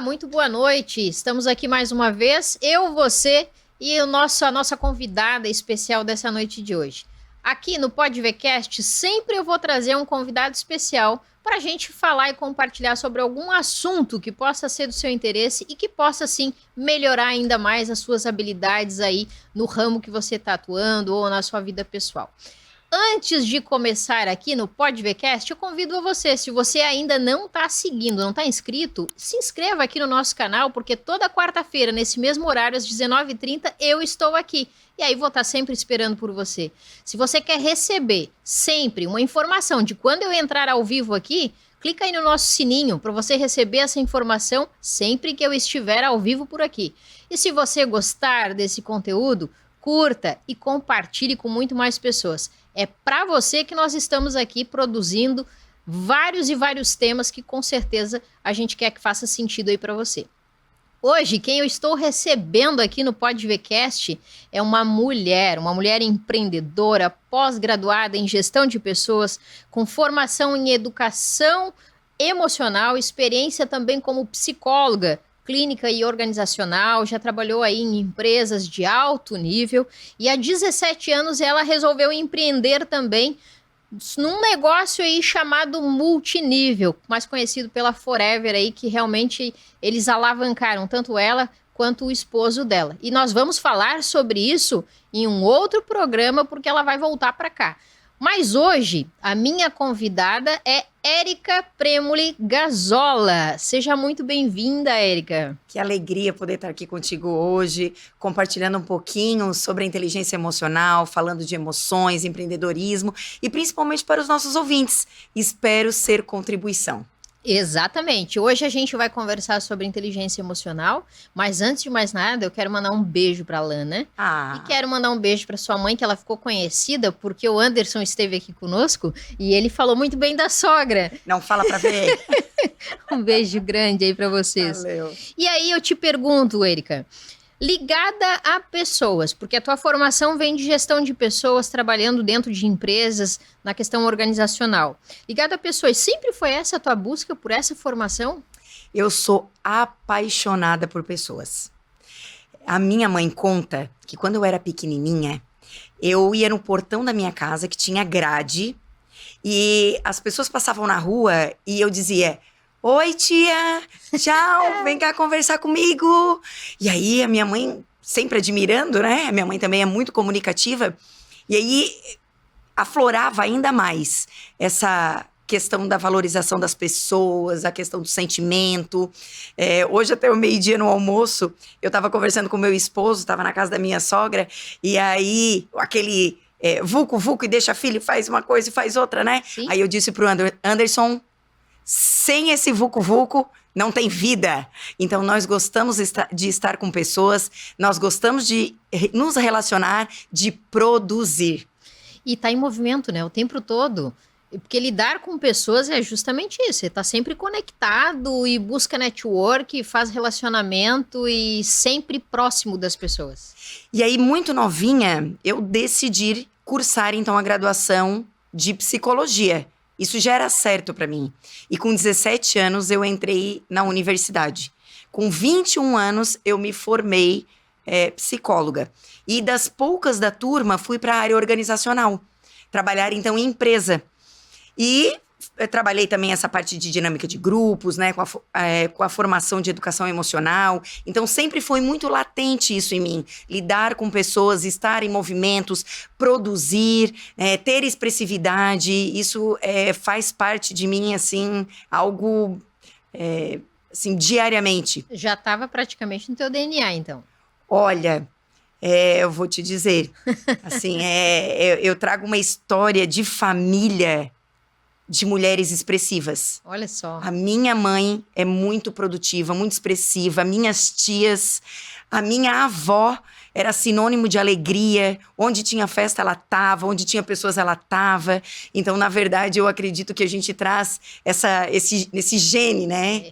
muito boa noite. Estamos aqui mais uma vez, eu, você e a nossa convidada especial dessa noite de hoje. Aqui no PodVcast, sempre eu vou trazer um convidado especial para a gente falar e compartilhar sobre algum assunto que possa ser do seu interesse e que possa, sim, melhorar ainda mais as suas habilidades aí no ramo que você está atuando ou na sua vida pessoal. Antes de começar aqui no PodVcast, eu convido você, se você ainda não está seguindo, não está inscrito, se inscreva aqui no nosso canal, porque toda quarta-feira, nesse mesmo horário, às 19h30, eu estou aqui. E aí vou estar sempre esperando por você. Se você quer receber sempre uma informação de quando eu entrar ao vivo aqui, clica aí no nosso sininho para você receber essa informação sempre que eu estiver ao vivo por aqui. E se você gostar desse conteúdo, curta e compartilhe com muito mais pessoas. É para você que nós estamos aqui produzindo vários e vários temas que com certeza a gente quer que faça sentido aí para você. Hoje, quem eu estou recebendo aqui no PodVcast é uma mulher empreendedora, pós-graduada em gestão de pessoas, com formação em educação emocional, experiência também como psicóloga, clínica e organizacional, já trabalhou aí em empresas de alto nível e há 17 anos ela resolveu empreender também num negócio aí chamado multinível, mais conhecido pela Forever aí, que realmente eles alavancaram tanto ela quanto o esposo dela. E nós vamos falar sobre isso em um outro programa, porque ela vai voltar para cá. Mas hoje, a minha convidada é Érica Premoli Gazzola. Seja muito bem-vinda, Érica. Que alegria poder estar aqui contigo hoje, compartilhando um pouquinho sobre a inteligência emocional, falando de emoções, empreendedorismo e principalmente para os nossos ouvintes. Espero ser contribuição. Exatamente. Hoje a gente vai conversar sobre inteligência emocional, mas antes de mais nada, eu quero mandar um beijo para Lana. E quero mandar um beijo para sua mãe, que ela ficou conhecida porque o Anderson esteve aqui conosco e ele falou muito bem da sogra. Não fala para ver. Um beijo grande aí para vocês. Valeu. E aí eu te pergunto, Érica, ligada a pessoas, porque a tua formação vem de gestão de pessoas, trabalhando dentro de empresas, na questão organizacional. Ligada a pessoas, sempre foi essa a tua busca por essa formação? Eu sou apaixonada por pessoas. A minha mãe conta que quando eu era pequenininha, eu ia no portão da minha casa, que tinha grade, e as pessoas passavam na rua e eu dizia: "Oi, tia, tchau, vem cá conversar comigo." E aí, a minha mãe, sempre admirando, né? A minha mãe também é muito comunicativa. E aí, aflorava ainda mais essa questão da valorização das pessoas, a questão do sentimento. Hoje, até o meio-dia no almoço, eu estava conversando com meu esposo, estava na casa da minha sogra, e aí, aquele vucu-vucu e deixa filho, faz uma coisa e faz outra, né? Sim. Aí eu disse pro Anderson, sem esse vucu-vucu, não tem vida. Então, nós gostamos de estar com pessoas, nós gostamos de nos relacionar, de produzir. E tá em movimento, né? O tempo todo. Porque lidar com pessoas é justamente isso. Você tá sempre conectado e busca network, faz relacionamento e sempre próximo das pessoas. E aí, muito novinha, eu decidi cursar, então, a graduação de psicologia. Isso já era certo para mim. E com 17 anos, eu entrei na universidade. Com 21 anos, eu me formei psicóloga. E das poucas da turma, fui para a área organizacional. Trabalhar, então, em empresa. E trabalhei também essa parte de dinâmica de grupos, né, com a formação de educação emocional. Então, sempre foi muito latente isso em mim. Lidar com pessoas, estar em movimentos, produzir, ter expressividade. Isso faz parte de mim, assim, algo, assim, diariamente. Já estava praticamente no teu DNA, então. Olha, eu vou te dizer, assim, eu trago uma história de família de mulheres expressivas. Olha só. A minha mãe é muito produtiva, muito expressiva. Minhas tias, a minha avó era sinônimo de alegria. Onde tinha festa, ela estava. Onde tinha pessoas, ela estava. Então, na verdade, eu acredito que a gente traz esse gene, né?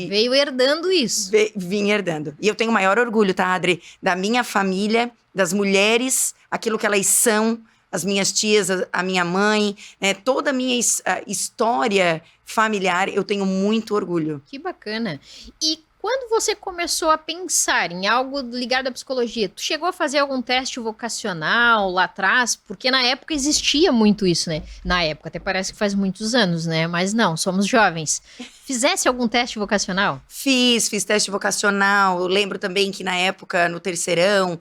Veio herdando isso. Vim herdando. E eu tenho o maior orgulho, tá, Adri? Da minha família, das mulheres, aquilo que elas são, as minhas tias, a minha mãe, toda a minha história familiar, eu tenho muito orgulho. Que bacana. E Quando você começou a pensar em algo ligado à psicologia, tu chegou a fazer algum teste vocacional lá atrás? Porque na época existia muito isso, né? Na época, até parece que faz muitos anos, né? Mas não, somos jovens. Fizesse algum teste vocacional? Fiz teste vocacional. Eu lembro também que na época, no terceirão,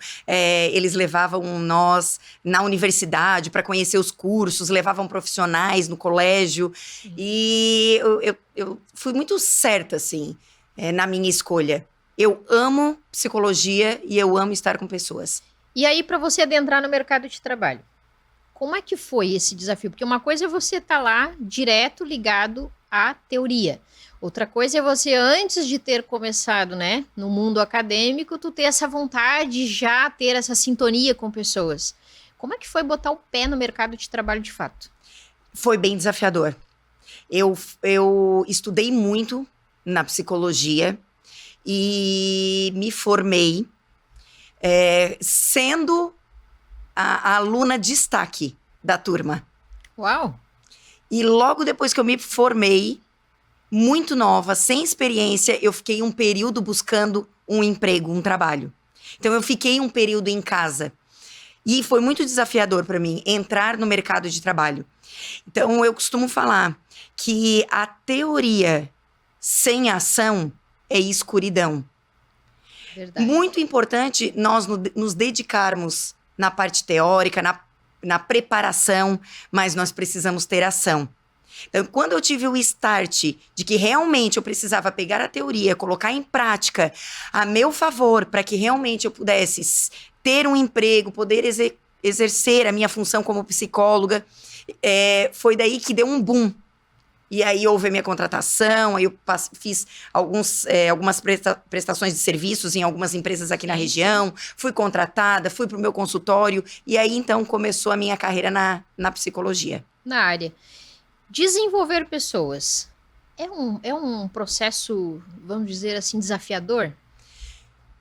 eles levavam nós na universidade para conhecer os cursos, levavam profissionais no colégio. E eu fui muito certa, assim, na minha escolha. Eu amo psicologia e eu amo estar com pessoas. E aí, para você adentrar no mercado de trabalho, como é que foi esse desafio? Porque uma coisa é você estar lá direto ligado à teoria. Outra coisa é você, antes de ter começado, né, no mundo acadêmico, tu ter essa vontade, já ter essa sintonia com pessoas. Como é que foi botar o pé no mercado de trabalho de fato? Foi bem desafiador. Eu estudei muito na psicologia e me formei sendo a aluna destaque da turma. Uau! E logo depois que eu me formei, muito nova, sem experiência, eu fiquei um período buscando um emprego, um trabalho. Então, eu fiquei um período em casa. E foi muito desafiador para mim entrar no mercado de trabalho. Então, eu costumo falar que a teoria sem ação é escuridão. Verdade. Muito importante nós nos dedicarmos na parte teórica, na preparação, mas nós precisamos ter ação. Então, quando eu tive o start de que realmente eu precisava pegar a teoria, colocar em prática a meu favor, para que realmente eu pudesse ter um emprego, poder exercer a minha função como psicóloga, foi daí que deu um boom. E aí houve a minha contratação, aí eu fiz algumas prestações de serviços em algumas empresas aqui na região, fui contratada, fui para o meu consultório, e aí então começou a minha carreira na psicologia. Na área. Desenvolver pessoas é um processo, vamos dizer assim, desafiador?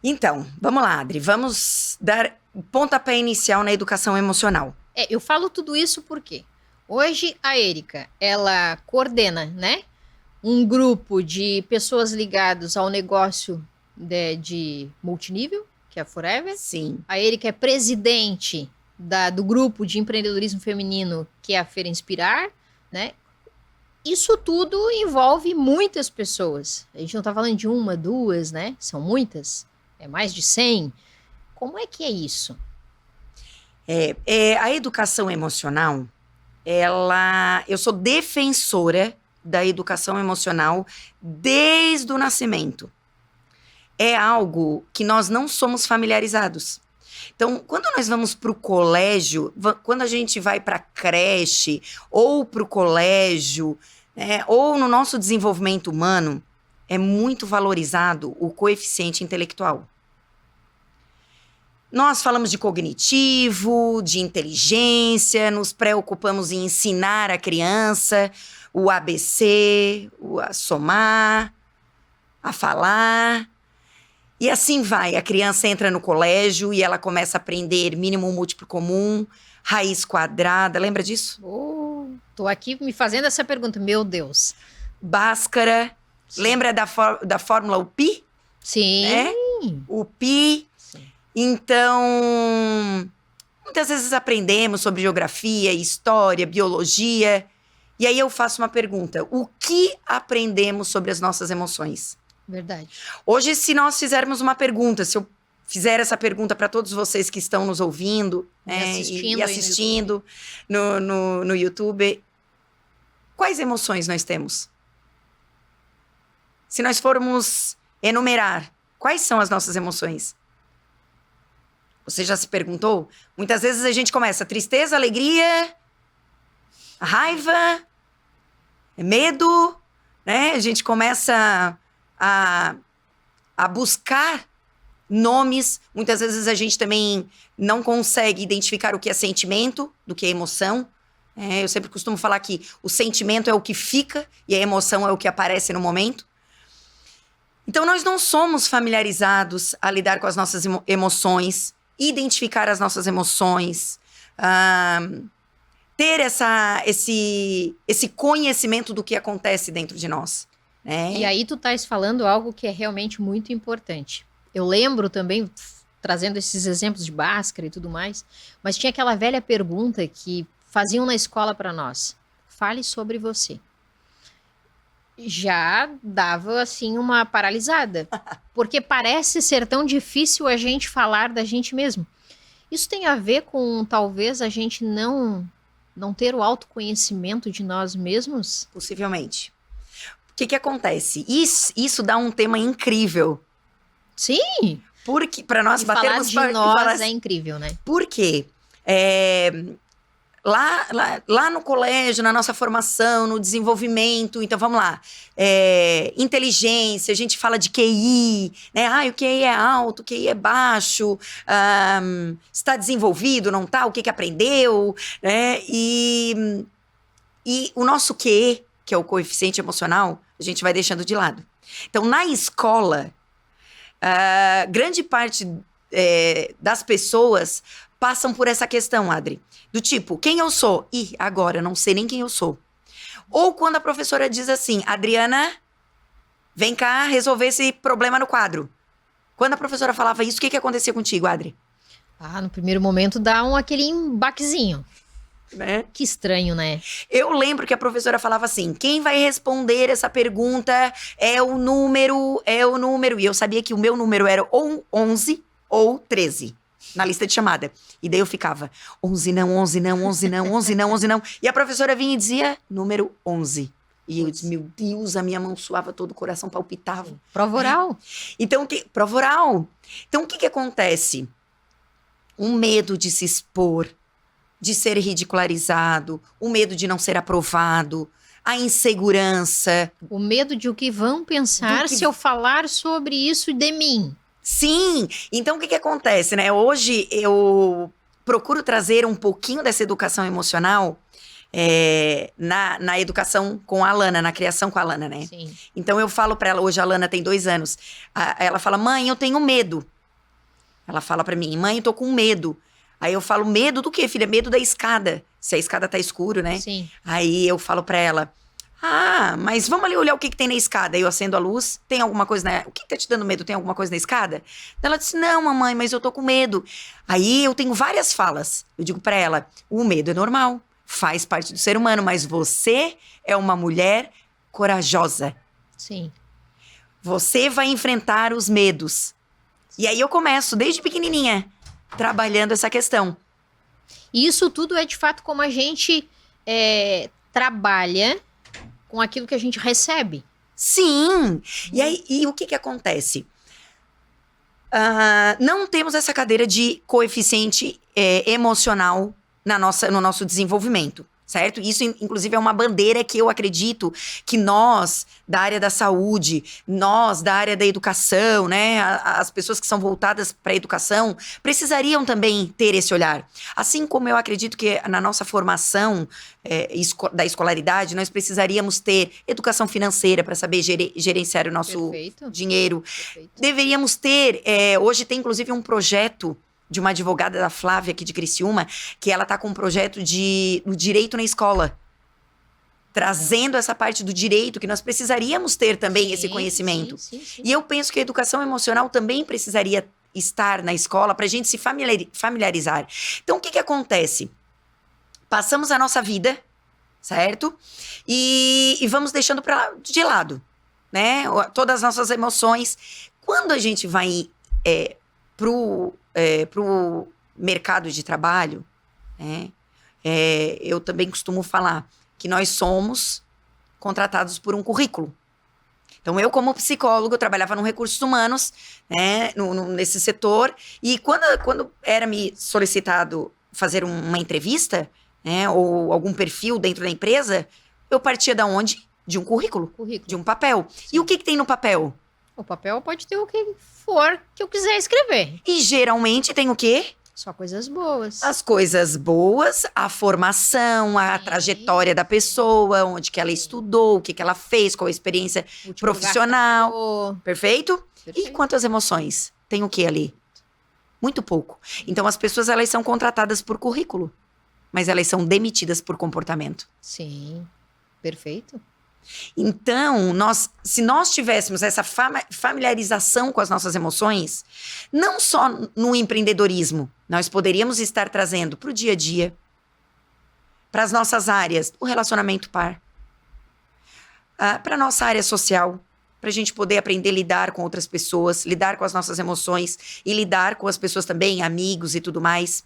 Então, vamos lá, Adri, vamos dar pontapé inicial na educação emocional. Eu falo tudo isso porque hoje a Érica, ela coordena, né, um grupo de pessoas ligadas ao negócio de multinível, que é a Forever. Sim. A Érica é presidente do grupo de empreendedorismo feminino, que é a Feira Inspirar, né? Isso tudo envolve muitas pessoas. A gente não está falando de uma, duas, né? São muitas. É mais de 100. Como é que é isso? A educação emocional, eu sou defensora da educação emocional desde o nascimento. É algo que nós não somos familiarizados. Então, quando nós vamos para o colégio, quando a gente vai para a creche ou para o colégio, ou no nosso desenvolvimento humano, é muito valorizado o coeficiente intelectual. Nós falamos de cognitivo, de inteligência, nos preocupamos em ensinar a criança o ABC, a somar, a falar. E assim vai, a criança entra no colégio e ela começa a aprender mínimo múltiplo comum, raiz quadrada, lembra disso? Tô aqui me fazendo essa pergunta, meu Deus. Bhaskara, sim. Lembra da fórmula o pi? Sim. O pi. Sim. Então, muitas vezes aprendemos sobre geografia, história, biologia, e aí eu faço uma pergunta, o que aprendemos sobre as nossas emoções? Verdade. Hoje, se nós fizermos uma pergunta, se eu fizer essa pergunta para todos vocês que estão nos ouvindo e assistindo no YouTube, quais emoções nós temos? Se nós formos enumerar, quais são as nossas emoções? Você já se perguntou? Muitas vezes a gente começa tristeza, alegria, raiva, medo, né? A gente começa a buscar nomes. Muitas vezes a gente também não consegue identificar o que é sentimento do que é emoção. Eu sempre costumo falar que o sentimento é o que fica e a emoção é o que aparece no momento. Então, nós não somos familiarizados a lidar com as nossas emoções, identificar as nossas emoções, ter esse conhecimento do que acontece dentro de nós. né? E aí tu estás falando algo que é realmente muito importante. Eu lembro também, trazendo esses exemplos de Bhaskara e tudo mais, mas tinha aquela velha pergunta que faziam na escola para nós. Fale sobre você. Já dava, assim, uma paralisada. Porque parece ser tão difícil a gente falar da gente mesmo. Isso tem a ver com, talvez, a gente não ter o autoconhecimento de nós mesmos? Possivelmente. O que acontece? Isso dá um tema incrível. Sim! Porque para nós E falar batermos de nós é incrível, né? Por quê? Lá no colégio, na nossa formação, no desenvolvimento, então vamos lá. Inteligência, a gente fala de QI, né? O QI é alto, o QI é baixo, está desenvolvido, não está? O que aprendeu, né? E o nosso QE, que é o coeficiente emocional, a gente vai deixando de lado. Então, na escola, grande parte das pessoas passam por essa questão, Adri. Do tipo, quem eu sou? Ih, agora eu não sei nem quem eu sou. Ou quando a professora diz assim, Adriana, vem cá resolver esse problema no quadro. Quando a professora falava isso, o que acontecia contigo, Adri? No primeiro momento dá aquele embaquezinho. Né? Que estranho, né? Eu lembro que a professora falava assim, quem vai responder essa pergunta é o número. E eu sabia que o meu número era ou 11 ou 13. Na lista de chamada. E daí eu ficava, 11 não, 11 não, 11 não, 11 não, 11 não. E a professora vinha e dizia, número 11. E eu disse, meu Deus, a minha mão suava todo, o coração palpitava. Sim. Prova oral. Então, prova oral. Então, o que acontece? Um medo de se expor, de ser ridicularizado, o medo de não ser aprovado, a insegurança. O medo de o que vão pensar se eu falar sobre isso de mim. Sim! Então, o que acontece, né? Hoje, eu procuro trazer um pouquinho dessa educação emocional na educação com a Alana, na criação com a Alana, né? Sim. Então, eu falo pra ela, hoje a Alana tem 2 anos, ela fala, mãe, eu tenho medo. Ela fala pra mim, mãe, eu tô com medo. Aí eu falo, medo do quê, filha? Medo da escada. Se a escada tá escuro, né? Sim. Aí eu falo pra ela, mas vamos ali olhar o que tem na escada. Aí eu acendo a luz, tem alguma coisa o que tá te dando medo? Tem alguma coisa na escada? Ela disse, não, mamãe, mas eu tô com medo. Aí eu tenho várias falas. Eu digo pra ela, o medo é normal, faz parte do ser humano, mas você é uma mulher corajosa. Sim. Você vai enfrentar os medos. E aí eu começo, desde pequenininha, trabalhando essa questão. E isso tudo é de fato como a gente trabalha com aquilo que a gente recebe. Sim! E aí, o que acontece? Não temos essa cadeira de coeficiente emocional no nosso desenvolvimento. Certo? Isso, inclusive, é uma bandeira que eu acredito que nós, da área da saúde, nós, da área da educação, né? As pessoas que são voltadas para a educação, precisariam também ter esse olhar. Assim como eu acredito que na nossa formação da escolaridade, nós precisaríamos ter educação financeira para saber gerenciar o nosso dinheiro. Perfeito. Deveríamos ter, hoje tem inclusive um projeto de uma advogada da Flávia aqui de Criciúma, que ela tá com um projeto do direito na escola. Trazendo essa parte do direito, que nós precisaríamos ter também esse conhecimento. Sim. E eu penso que a educação emocional também precisaria estar na escola para a gente se familiarizar. Então, o que acontece? Passamos a nossa vida, certo? E vamos deixando de lado, né? Todas as nossas emoções. Quando a gente vai pro mercado de trabalho, né? Eu também costumo falar que nós somos contratados por um currículo. Então, eu como psicólogo, eu trabalhava no recursos humanos, né, nesse setor, e quando era me solicitado fazer uma entrevista, né, ou algum perfil dentro da empresa, eu partia da onde? De um currículo. De um papel. Sim. E o que tem no papel? O papel pode ter o que for que eu quiser escrever. E geralmente tem o quê? Só coisas boas. As coisas boas, a formação, a trajetória da pessoa, onde que ela estudou, o que ela fez, qual a experiência profissional. Perfeito? E quantas emoções? Tem o que ali? Muito pouco. Então, as pessoas, elas são contratadas por currículo, mas elas são demitidas por comportamento. Sim, perfeito. Então, se nós tivéssemos essa familiarização com as nossas emoções, não só no empreendedorismo, nós poderíamos estar trazendo para o dia a dia, para as nossas áreas, o relacionamento par, para a nossa área social, para a gente poder aprender a lidar com outras pessoas, lidar com as nossas emoções e lidar com as pessoas também, amigos e tudo mais.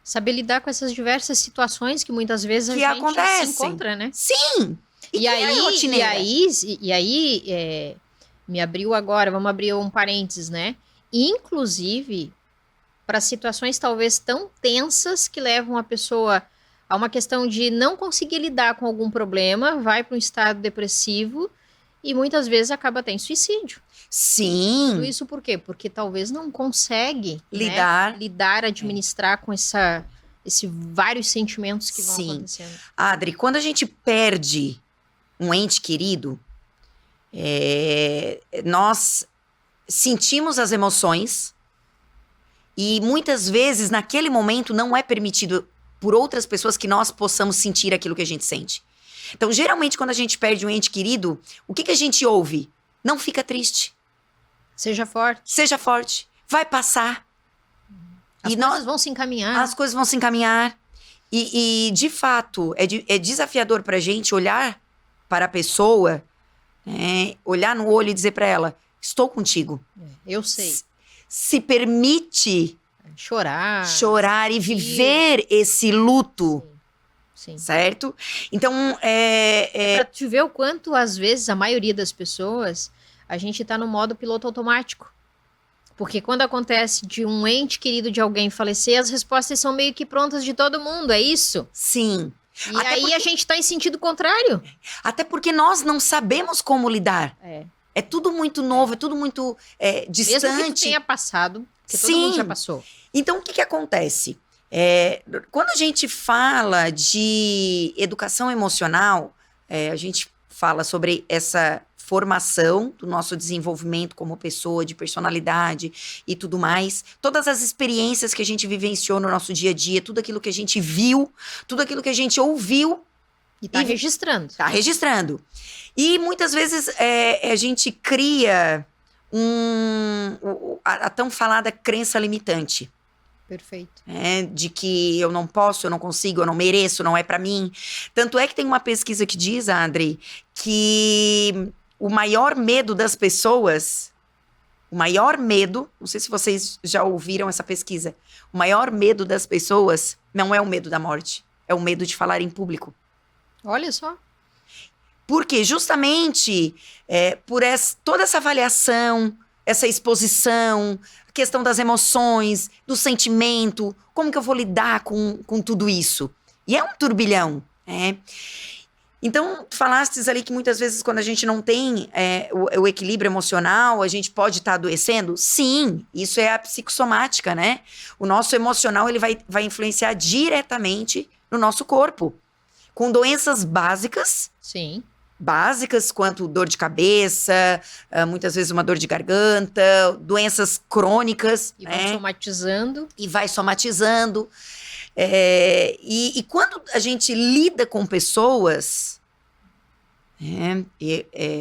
Saber lidar com essas diversas situações que muitas vezes que a gente acontecem. se encontra, né? Sim! E aí, me abriu agora, vamos abrir um parênteses, né? Inclusive, para situações talvez tão tensas que levam a pessoa a uma questão de não conseguir lidar com algum problema, vai para um estado depressivo e muitas vezes acaba até em suicídio. Sim! Tudo isso por quê? Porque talvez não consegue lidar, administrar com esses vários sentimentos que vão acontecendo. Adri, quando a gente perde um ente querido, nós sentimos as emoções e muitas vezes, naquele momento, não é permitido por outras pessoas que nós possamos sentir aquilo que a gente sente. Então, geralmente, quando a gente perde um ente querido, o que a gente ouve? Não fica triste. Seja forte. Seja forte. Vai passar. As coisas vão se encaminhar. As coisas vão se encaminhar. E de fato, é desafiador pra gente olhar para a pessoa, olhar no olho e dizer pra ela, estou contigo. Eu sei. Se permite chorar e viver esse luto. Sim. Certo? Então, pra te ver o quanto, às vezes, a maioria das pessoas, a gente tá no modo piloto automático. Porque quando acontece de um ente querido de alguém falecer, as respostas são meio que prontas de todo mundo, é isso? Sim. E aí a gente tá em sentido contrário. Até porque nós não sabemos como lidar. É tudo muito novo, é tudo muito distante. Mesmo que tenha passado, porque todo mundo já passou. Então, o que acontece? Quando a gente fala de educação emocional, a gente fala sobre essa formação do nosso desenvolvimento como pessoa, de personalidade e tudo mais. Todas as experiências que a gente vivenciou no nosso dia a dia, tudo aquilo que a gente viu, tudo aquilo que a gente ouviu. E tá registrando. Tá registrando. E muitas vezes a gente cria a tão falada crença limitante. Perfeito. De que eu não posso, eu não consigo, eu não mereço, não é pra mim. Tanto é que tem uma pesquisa que diz, Adri, que o maior medo das pessoas, não sei se vocês já ouviram essa pesquisa, o maior medo das pessoas não é o medo da morte, é o medo de falar em público. Olha só. Porque justamente por toda essa avaliação, essa exposição, a questão das emoções, do sentimento, como que eu vou lidar com tudo isso? E é um turbilhão, Então, falastes ali que muitas vezes quando a gente não tem o equilíbrio emocional, a gente pode estar adoecendo? Sim, isso é a psicossomática, né? O nosso emocional, ele vai influenciar diretamente no nosso corpo. Com doenças básicas. Sim. Básicas, quanto dor de cabeça, muitas vezes uma dor de garganta, doenças crônicas. E vai somatizando. E vai somatizando. E quando a gente lida com pessoas,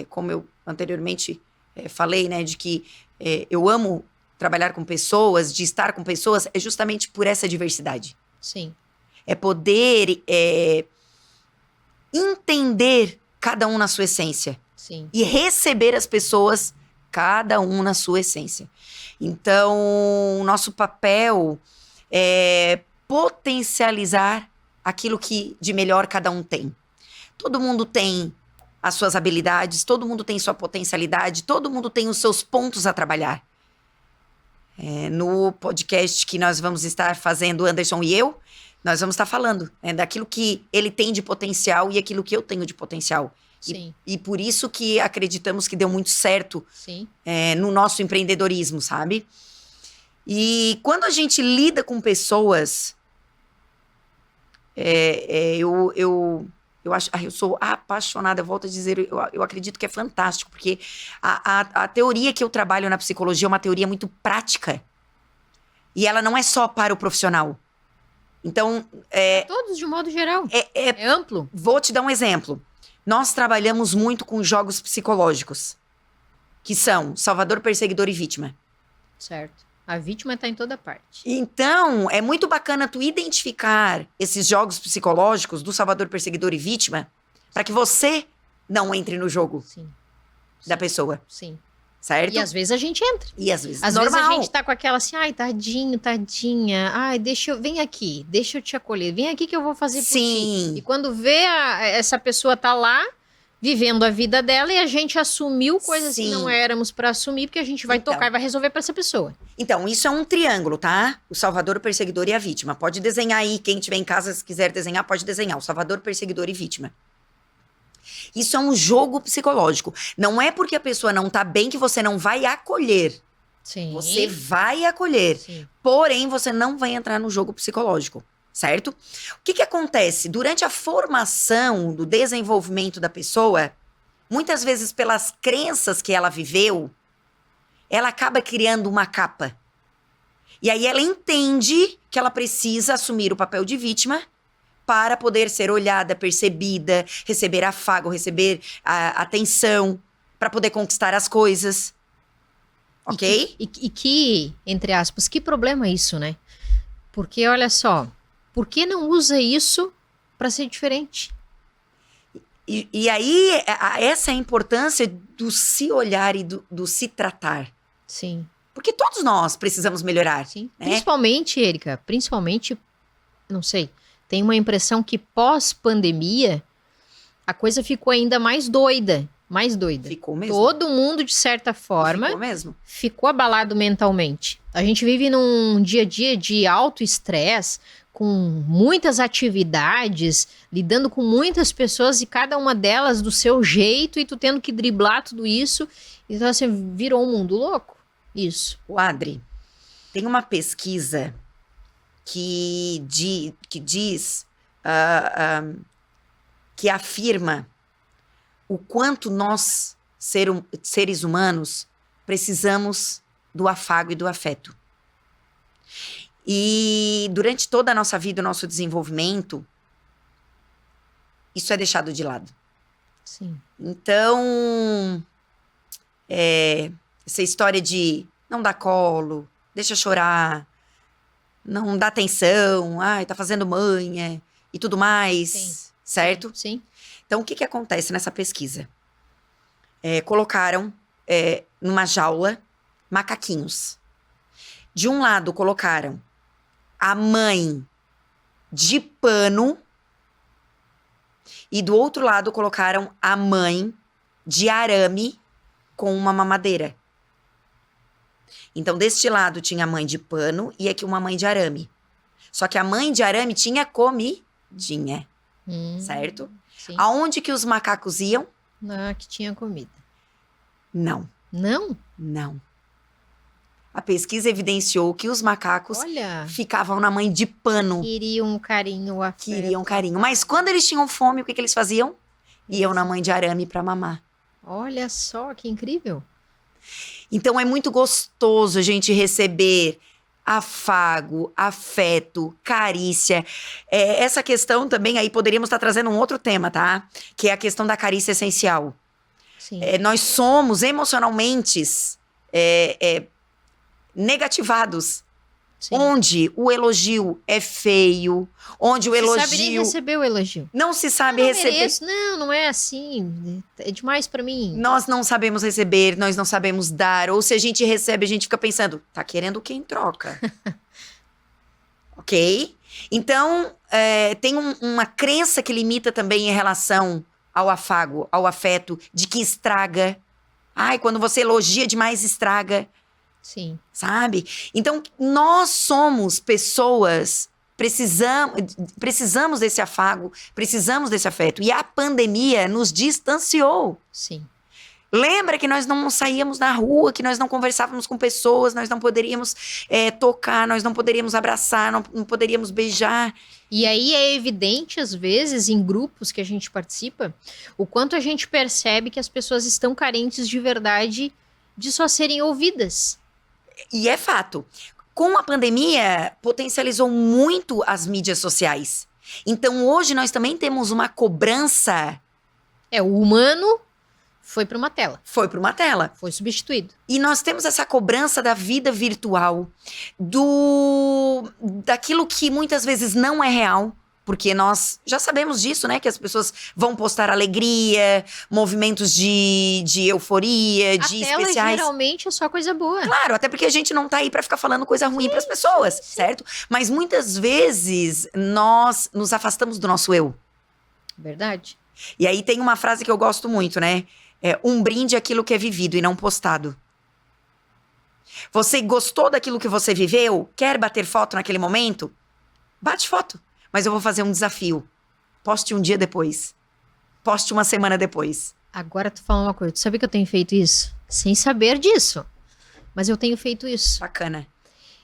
como eu anteriormente falei, né, de que eu amo trabalhar com pessoas, de estar com pessoas, é justamente por essa diversidade. Sim. É poder entender cada um na sua essência. Sim. E receber as pessoas, cada um na sua essência. Então, o nosso papel é potencializar aquilo que de melhor cada um tem. Todo mundo tem as suas habilidades, todo mundo tem sua potencialidade, todo mundo tem os seus pontos a trabalhar. No podcast que nós vamos estar fazendo, Anderson e eu, nós vamos estar falando daquilo que ele tem de potencial e aquilo que eu tenho de potencial. Sim. E por isso que acreditamos que deu muito certo no nosso empreendedorismo, sabe? E quando a gente lida com pessoas, eu sou apaixonada, eu volto a dizer, eu acredito que é fantástico, porque a teoria que eu trabalho na psicologia é uma teoria muito prática. E ela não é só para o profissional. Então, todos, de um modo geral. É amplo. Vou te dar um exemplo. nós trabalhamos muito com jogos psicológicos, que são salvador, perseguidor e vítima. Certo. A vítima está em toda parte. Então, é muito bacana tu identificar esses jogos psicológicos do salvador, perseguidor e vítima, para que você não entre no jogo Sim. da pessoa, Sim. certo? E às vezes a gente entra. E às vezes Às normal. vezes a gente tá com aquela assim, ai, tadinho, tadinha. Ai, vem aqui, deixa eu te acolher. Vem aqui que eu vou fazer por ti. Sim. E quando vê essa pessoa tá lá, vivendo a vida dela e a gente assumiu coisas que Sim. não éramos pra assumir, porque a gente vai Então. tocar e vai resolver pra essa pessoa. Então, isso é um triângulo, tá? O salvador, o perseguidor e a vítima. Pode desenhar aí, quem tiver em casa, se quiser desenhar, pode desenhar. O salvador, perseguidor e vítima. Isso é um jogo psicológico. Não é porque a pessoa não tá bem que você não vai acolher. Sim. Você vai acolher. Sim. Porém, você não vai entrar no jogo psicológico, certo? O que acontece? Durante a formação do desenvolvimento da pessoa, muitas vezes pelas crenças que ela viveu, ela acaba criando uma capa. E aí ela entende que ela precisa assumir o papel de vítima para poder ser olhada, percebida, receber afago, receber atenção, para poder conquistar as coisas. Ok? E que, entre aspas, que problema é isso, né? Porque, olha só, por que não usa isso pra ser diferente? E aí, essa é a importância do se olhar e do se tratar. Sim. Porque todos nós precisamos melhorar. Sim. Né? Principalmente, Érica, não sei, tem uma impressão que pós-pandemia a coisa ficou ainda mais doida. Mais doida. Ficou mesmo. Todo mundo, de certa forma, Ficou mesmo. ficou abalado mentalmente. A gente vive num dia a dia de alto estresse, com muitas atividades, lidando com muitas pessoas e cada uma delas do seu jeito e tu tendo que driblar tudo isso. Então, assim, virou um mundo louco. Isso. O Adri, tem uma pesquisa que diz, que afirma o quanto nós, seres humanos, precisamos do afago e do afeto. E durante toda a nossa vida, o nosso desenvolvimento, isso é deixado de lado. Sim. Então, essa história de não dar colo, deixa chorar, não dá atenção, ai, tá fazendo manha e tudo mais, Sim. certo? Sim. Então, o que acontece nessa pesquisa? Colocaram numa jaula macaquinhos. De um lado, colocaram a mãe de pano e do outro lado, colocaram a mãe de arame com uma mamadeira. Então, deste lado tinha a mãe de pano e aqui uma mãe de arame. Só que a mãe de arame tinha comidinha, certo? Sim. Aonde que os macacos iam? Que tinha comida. Não, Não? não. A pesquisa evidenciou que os macacos Olha, ficavam na mãe de pano, queriam um carinho, afeto. queriam carinho. Mas quando eles tinham fome, o que eles faziam? Iam na mãe de arame para mamar. Olha só, que incrível. Então é muito gostoso a gente receber afago, afeto, carícia. Essa questão também aí poderíamos estar trazendo um outro tema, tá? Que é a questão da carícia essencial. Sim. Nós somos emocionalmente negativados. Sim. Onde o elogio é feio, onde o Você elogio sabe nem receber o elogio. não se sabe Não receber. mereço. Não é assim. É demais pra mim. Nós não sabemos receber, nós não sabemos dar. Ou se a gente recebe, a gente fica pensando, tá querendo o que em troca? Ok? Então, tem uma crença que limita também em relação ao afago, ao afeto, de que estraga. Ai, quando você elogia demais, estraga. Sim. Sabe? Então, nós somos pessoas, precisamos desse afago, precisamos desse afeto. E a pandemia nos distanciou. Sim. Lembra que nós não saíamos na rua, que nós não conversávamos com pessoas, nós não poderíamos tocar, nós não poderíamos abraçar, não poderíamos beijar. E aí é evidente, às vezes, em grupos que a gente participa, o quanto a gente percebe que as pessoas estão carentes de verdade de só serem ouvidas. E é fato. Com a pandemia, potencializou muito as mídias sociais. Então, hoje, nós também temos uma cobrança O humano foi para uma tela, Foi para uma tela. foi substituído. E nós temos essa cobrança da vida virtual, daquilo que muitas vezes não é real, porque nós já sabemos disso, né? Que as pessoas vão postar alegria, movimentos de euforia, de A tela especiais. geralmente é só coisa boa. Claro, até porque a gente não tá aí pra ficar falando coisa ruim pras pessoas, certo? Mas muitas vezes nós nos afastamos do nosso eu. Verdade. E aí tem uma frase que eu gosto muito, né? Um brinde é aquilo que é vivido e não postado. Você gostou daquilo que você viveu? Quer bater foto naquele momento? Bate foto. Mas eu vou fazer um desafio. Poste um dia depois. Poste uma semana depois. Agora tu fala uma coisa. Tu sabia que eu tenho feito isso? Sem saber disso. Mas eu tenho feito isso. Bacana.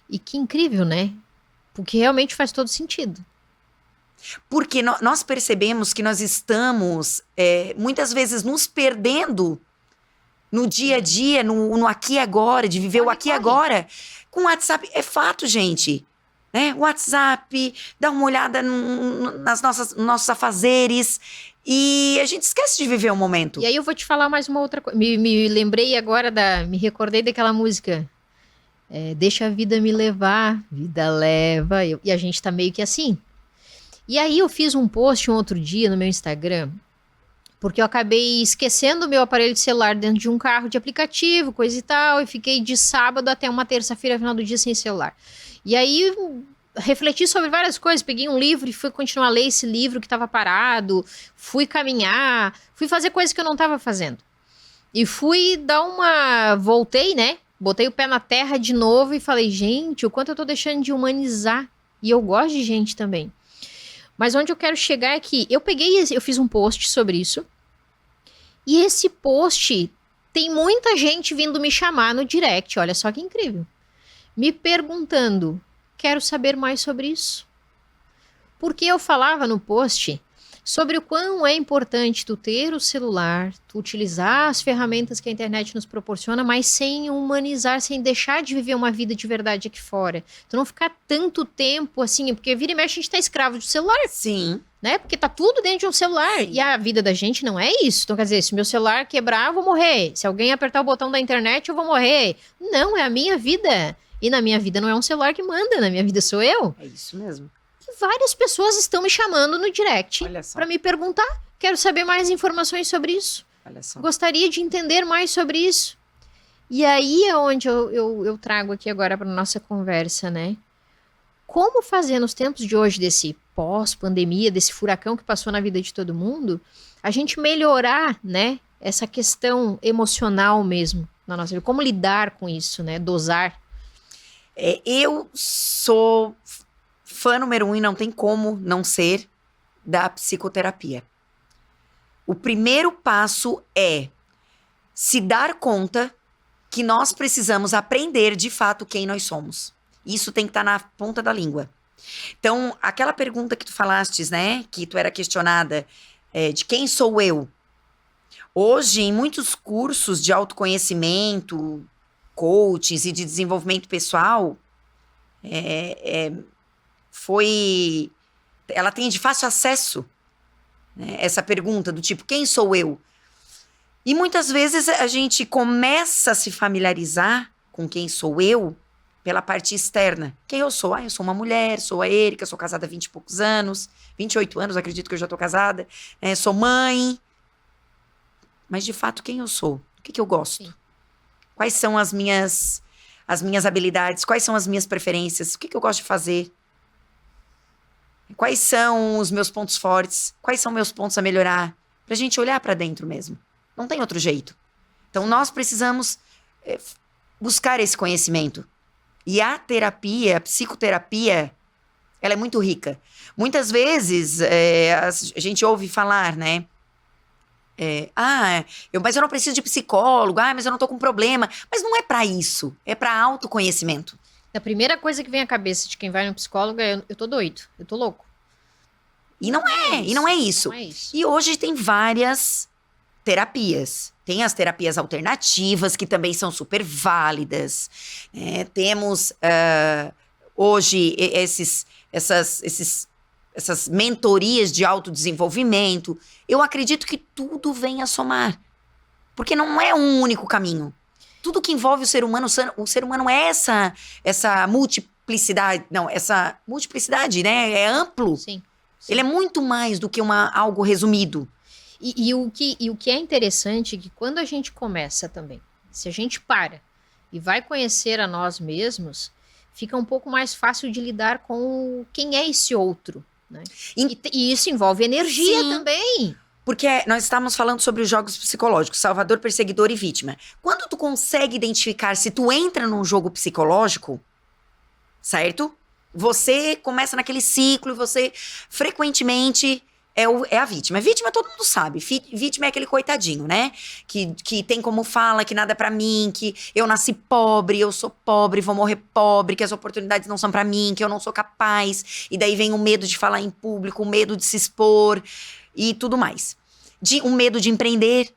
E que incrível, né? Porque realmente faz todo sentido. Porque nós percebemos que nós estamos, muitas vezes, nos perdendo no dia a dia, no aqui e agora, de viver o aqui e agora. Com o WhatsApp, é fato, gente. Né? WhatsApp, dá uma olhada nos nossos afazeres. E a gente esquece de viver o momento. E aí eu vou te falar mais uma outra coisa. Me lembrei agora me recordei daquela música. Deixa a vida me levar, vida leva. E a gente tá meio que assim. E aí eu fiz um post um outro dia no meu Instagram, porque eu acabei esquecendo o meu aparelho de celular dentro de um carro de aplicativo, coisa e tal, e fiquei de sábado até uma terça-feira, final do dia, sem celular. E aí refleti sobre várias coisas, peguei um livro e fui continuar a ler esse livro que estava parado, fui caminhar, fui fazer coisas que eu não estava fazendo. E fui voltei, né? Botei o pé na terra de novo e falei, gente, o quanto eu tô deixando de humanizar. E eu gosto de gente também. Mas onde eu quero chegar é que eu fiz um post sobre isso. E esse post tem muita gente vindo me chamar no direct, olha só que incrível. Me perguntando, quero saber mais sobre isso. Porque eu falava no post sobre o quão é importante tu ter o celular, tu utilizar as ferramentas que a internet nos proporciona, mas sem humanizar, sem deixar de viver uma vida de verdade aqui fora. Tu não ficar tanto tempo assim, porque vira e mexe a gente tá escravo do celular. Sim. Né? Porque tá tudo dentro de um celular. Sim. E a vida da gente não é isso. Então, quer dizer, se meu celular quebrar, eu vou morrer. Se alguém apertar o botão da internet, eu vou morrer. Não, é a minha vida. E na minha vida não é um celular que manda, na minha vida sou eu. É isso mesmo. Várias pessoas estão me chamando no direct para me perguntar. Quero saber mais informações sobre isso. Olha só. Gostaria de entender mais sobre isso. E aí é onde eu trago aqui agora para nossa conversa, né? Como fazer nos tempos de hoje, desse pós-pandemia, desse furacão que passou na vida de todo mundo, a gente melhorar, né, essa questão emocional mesmo na nossa vida. Como lidar com isso, né? Dosar. Eu sou fã número 1 e não tem como não ser da psicoterapia. O primeiro passo é se dar conta que nós precisamos aprender de fato quem nós somos. Isso tem que estar na ponta da língua. Então, aquela pergunta que tu falastes, né, que tu era questionada, de quem sou eu? Hoje, em muitos cursos de autoconhecimento, coachings e de desenvolvimento pessoal, ela tem de fácil acesso, né, essa pergunta do tipo, quem sou eu? E muitas vezes a gente começa a se familiarizar com quem sou eu pela parte externa. Quem eu sou? Eu sou uma mulher, sou a Érica, sou casada há 20 e poucos anos, 28 anos, acredito que eu já tô casada, sou mãe. Mas de fato, quem eu sou? O que eu gosto? Sim. Quais são as minhas habilidades? Quais são as minhas preferências? O que eu gosto de fazer? Quais são os meus pontos fortes? Quais são meus pontos a melhorar? Pra gente olhar pra dentro mesmo. Não tem outro jeito. Então, nós precisamos buscar esse conhecimento. E a terapia, a psicoterapia, ela é muito rica. Muitas vezes, a gente ouve falar, né? Mas eu não preciso de psicólogo. Mas eu não tô com problema. Mas não é pra isso. É pra autoconhecimento. A primeira coisa que vem à cabeça de quem vai no psicólogo é eu tô doido, eu tô louco. E não é isso. E hoje tem várias terapias. Tem as terapias alternativas, que também são super válidas. Temos hoje esses essas mentorias de autodesenvolvimento, eu acredito que tudo vem a somar. Porque não é um único caminho. Tudo que envolve o ser humano é essa multiplicidade. Não, essa multiplicidade, né? É amplo. Sim. Ele é muito mais do que algo resumido. E o que é interessante é que quando a gente começa também, se a gente para e vai conhecer a nós mesmos, fica um pouco mais fácil de lidar com quem é esse outro, né? E isso envolve energia também. Porque nós estávamos falando sobre os jogos psicológicos, salvador, perseguidor e vítima. Quando tu consegue identificar se tu entra num jogo psicológico, certo? Você começa naquele ciclo e você frequentemente é a vítima. Vítima todo mundo sabe. Vítima é aquele coitadinho, né? Que tem como fala que nada é pra mim, que eu nasci pobre, eu sou pobre, vou morrer pobre, que as oportunidades não são pra mim, que eu não sou capaz. E daí vem o medo de falar em público, o medo de se expor e tudo mais. Um medo de empreender,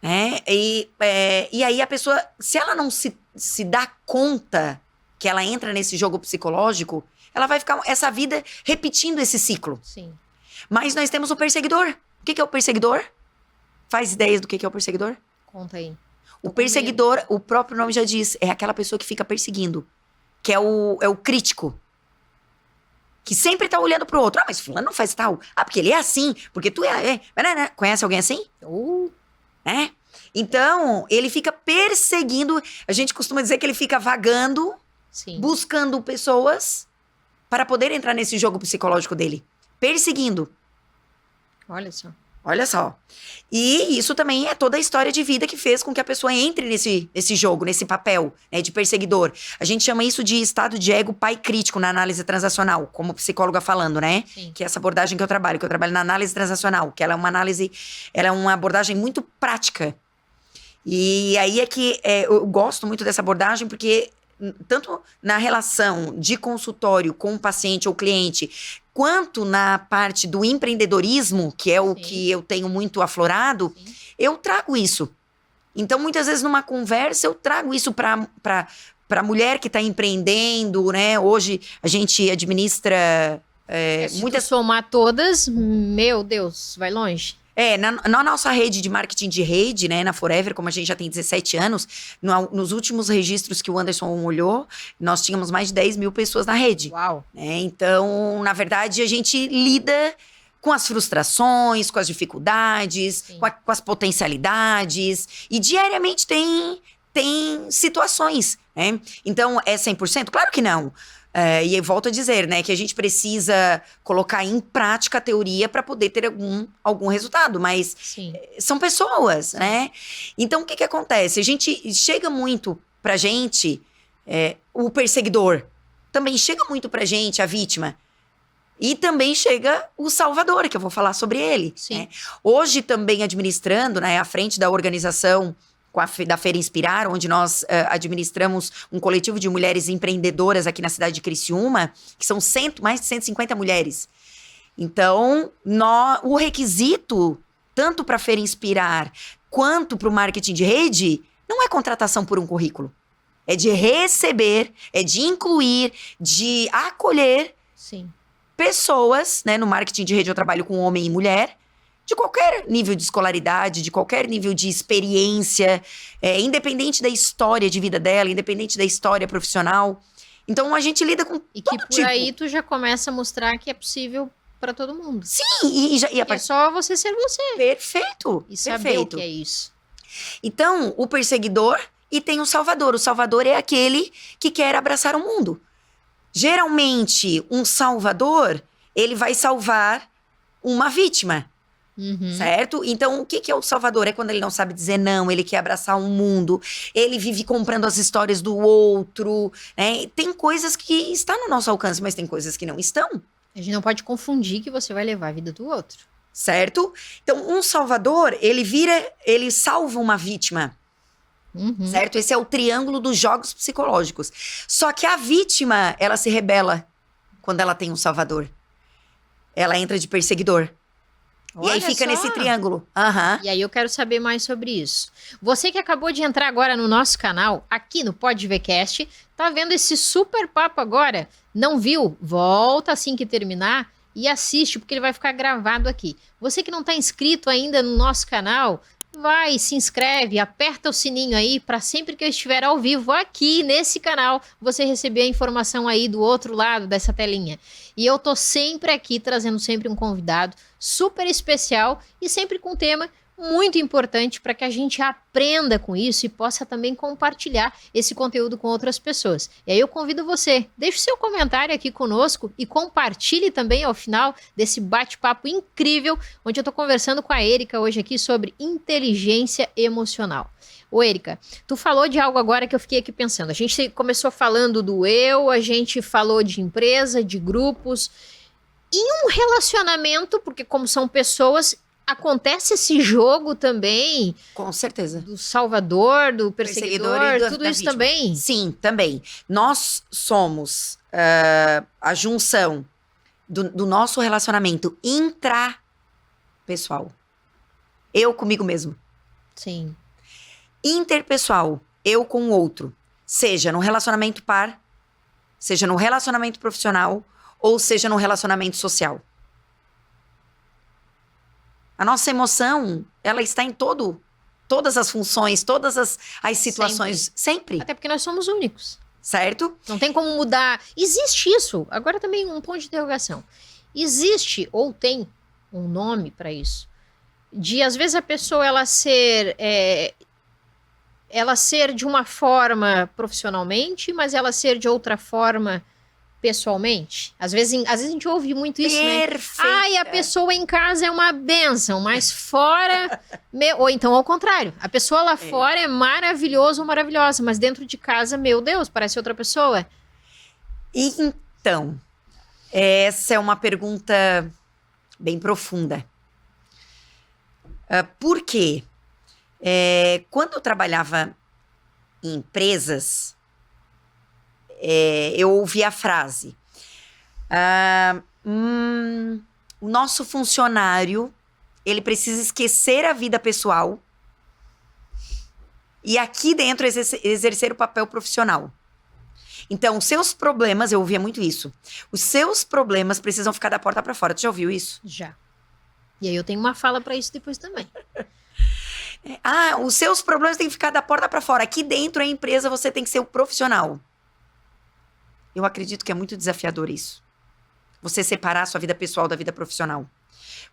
né? E aí a pessoa, se ela não se dá conta que ela entra nesse jogo psicológico, ela vai ficar essa vida repetindo esse ciclo. Sim. Mas nós temos o perseguidor. O que é o perseguidor? Faz ideias do que é o perseguidor? Conta aí. O perseguidor, o próprio nome já diz, é aquela pessoa que fica perseguindo. Que é o crítico. Que sempre tá olhando pro outro. Ah, mas fulano não faz tal. Ah, porque ele é assim. Porque tu é. Conhece alguém assim? Né? Então, ele fica perseguindo. A gente costuma dizer que ele fica vagando, buscando pessoas para poder entrar nesse jogo psicológico dele. Perseguindo. Olha só. E isso também é toda a história de vida que fez com que a pessoa entre nesse jogo, nesse papel, né, de perseguidor. A gente chama isso de estado de ego pai crítico na análise transacional, como psicóloga falando, né? Sim. Que é essa abordagem que eu trabalho na análise transacional, que ela é uma abordagem muito prática. E aí é que eu gosto muito dessa abordagem porque tanto na relação de consultório com o paciente ou cliente, quanto na parte do empreendedorismo, que é o que eu tenho muito aflorado, eu trago isso. Então, muitas vezes, numa conversa, eu trago isso para a mulher que está empreendendo, né? Hoje, a gente administra muitas... Se somar todas, meu Deus, vai longe. Na nossa rede de marketing de rede, né, na Forever, como a gente já tem 17 anos, nos últimos registros que o Anderson olhou, nós tínhamos mais de 10 mil pessoas na rede. Uau! Então, na verdade, a gente lida com as frustrações, com as dificuldades, com as potencialidades, e diariamente tem situações, né? Então, é 100%? Claro que não. E eu volto a dizer, né, que a gente precisa colocar em prática a teoria para poder ter algum resultado, mas são pessoas, né? Então, o que acontece? A gente chega muito pra gente, o perseguidor, também chega muito pra gente a vítima, e também chega o salvador, que eu vou falar sobre ele. Né? Hoje, também administrando, né, à frente da organização da Feira Inspirar, onde nós administramos um coletivo de mulheres empreendedoras aqui na cidade de Criciúma, que são mais de 150 mulheres. Então, o requisito, tanto para a Feira Inspirar, quanto para o marketing de rede, não é contratação por um currículo. É de receber, é de incluir, de acolher pessoas, né? No marketing de rede eu trabalho com homem e mulher, de qualquer nível de escolaridade, de qualquer nível de experiência, independente da história de vida dela, independente da história profissional. Então, a gente lida com e todo tipo. E que por aí tu já começa a mostrar que é possível para todo mundo. Sim, é só você ser você. Perfeito. E saber o que é isso. Então, o perseguidor e tem o salvador. O salvador é aquele que quer abraçar o mundo. Geralmente, um salvador, ele vai salvar uma vítima. Certo? Então, o que é o salvador? É quando ele não sabe dizer não, ele quer abraçar o mundo, ele vive comprando as histórias do outro, né? Tem coisas que estão no nosso alcance, mas tem coisas que não estão. A gente não pode confundir que você vai levar a vida do outro. Certo? Então, um salvador, ele salva uma vítima. Certo? Esse é o triângulo dos jogos psicológicos. Só que a vítima, ela se rebela quando ela tem um salvador. Ela entra de perseguidor. E aí fica nesse triângulo. E aí eu quero saber mais sobre isso. Você que acabou de entrar agora no nosso canal, aqui no Pode Vercast, tá vendo esse super papo agora? Não viu? Volta assim que terminar e assiste, porque ele vai ficar gravado aqui. Você que não está inscrito ainda no nosso canal, vai, se inscreve, aperta o sininho aí para sempre que eu estiver ao vivo aqui nesse canal, você receber a informação aí do outro lado dessa telinha. E eu tô sempre aqui trazendo sempre um convidado super especial e sempre com um tema muito importante para que a gente aprenda com isso e possa também compartilhar esse conteúdo com outras pessoas. E aí eu convido você, deixe seu comentário aqui conosco e compartilhe também ao final desse bate-papo incrível, onde eu estou conversando com a Érica hoje aqui sobre inteligência emocional. Ô, Érica, tu falou de algo agora que eu fiquei aqui pensando. A gente começou falando do eu, a gente falou de empresa, de grupos. Em um relacionamento, porque como são pessoas, acontece esse jogo também? Com certeza. Do salvador, do perseguidor, tudo isso vítima. também? Sim, também. Nós somos a junção do nosso relacionamento intrapessoal. Eu comigo mesmo. Sim. Interpessoal, eu com o outro. Seja no relacionamento par, seja no relacionamento profissional, ou seja no relacionamento social. A nossa emoção, ela está em todas as funções, todas as situações, sempre. Até porque nós somos únicos. Certo? Não tem como mudar. Existe isso. Agora também um ponto de interrogação. Existe ou tem um nome para isso? De, às vezes, a pessoa ela ser de uma forma profissionalmente, mas ela ser de outra forma pessoalmente. Às vezes a gente ouve muito isso, Perfeita. né? Ai, a pessoa em casa é uma bênção, mas fora... Ou então, ao contrário. A pessoa lá fora é maravilhosa ou maravilhosa, mas dentro de casa, meu Deus, parece outra pessoa. Então, essa é uma pergunta bem profunda. Por quê? Quando eu trabalhava em empresas, eu ouvi a frase: o nosso funcionário, ele precisa esquecer a vida pessoal e aqui dentro exercer o papel profissional. Então, os seus problemas, eu ouvia muito isso, os seus problemas precisam ficar da porta para fora. Tu já ouviu isso? Já. E aí eu tenho uma fala para isso depois também. Os seus problemas têm que ficar da porta para fora. Aqui dentro da empresa você tem que ser o profissional. Eu acredito que é muito desafiador isso. Você separar a sua vida pessoal da vida profissional.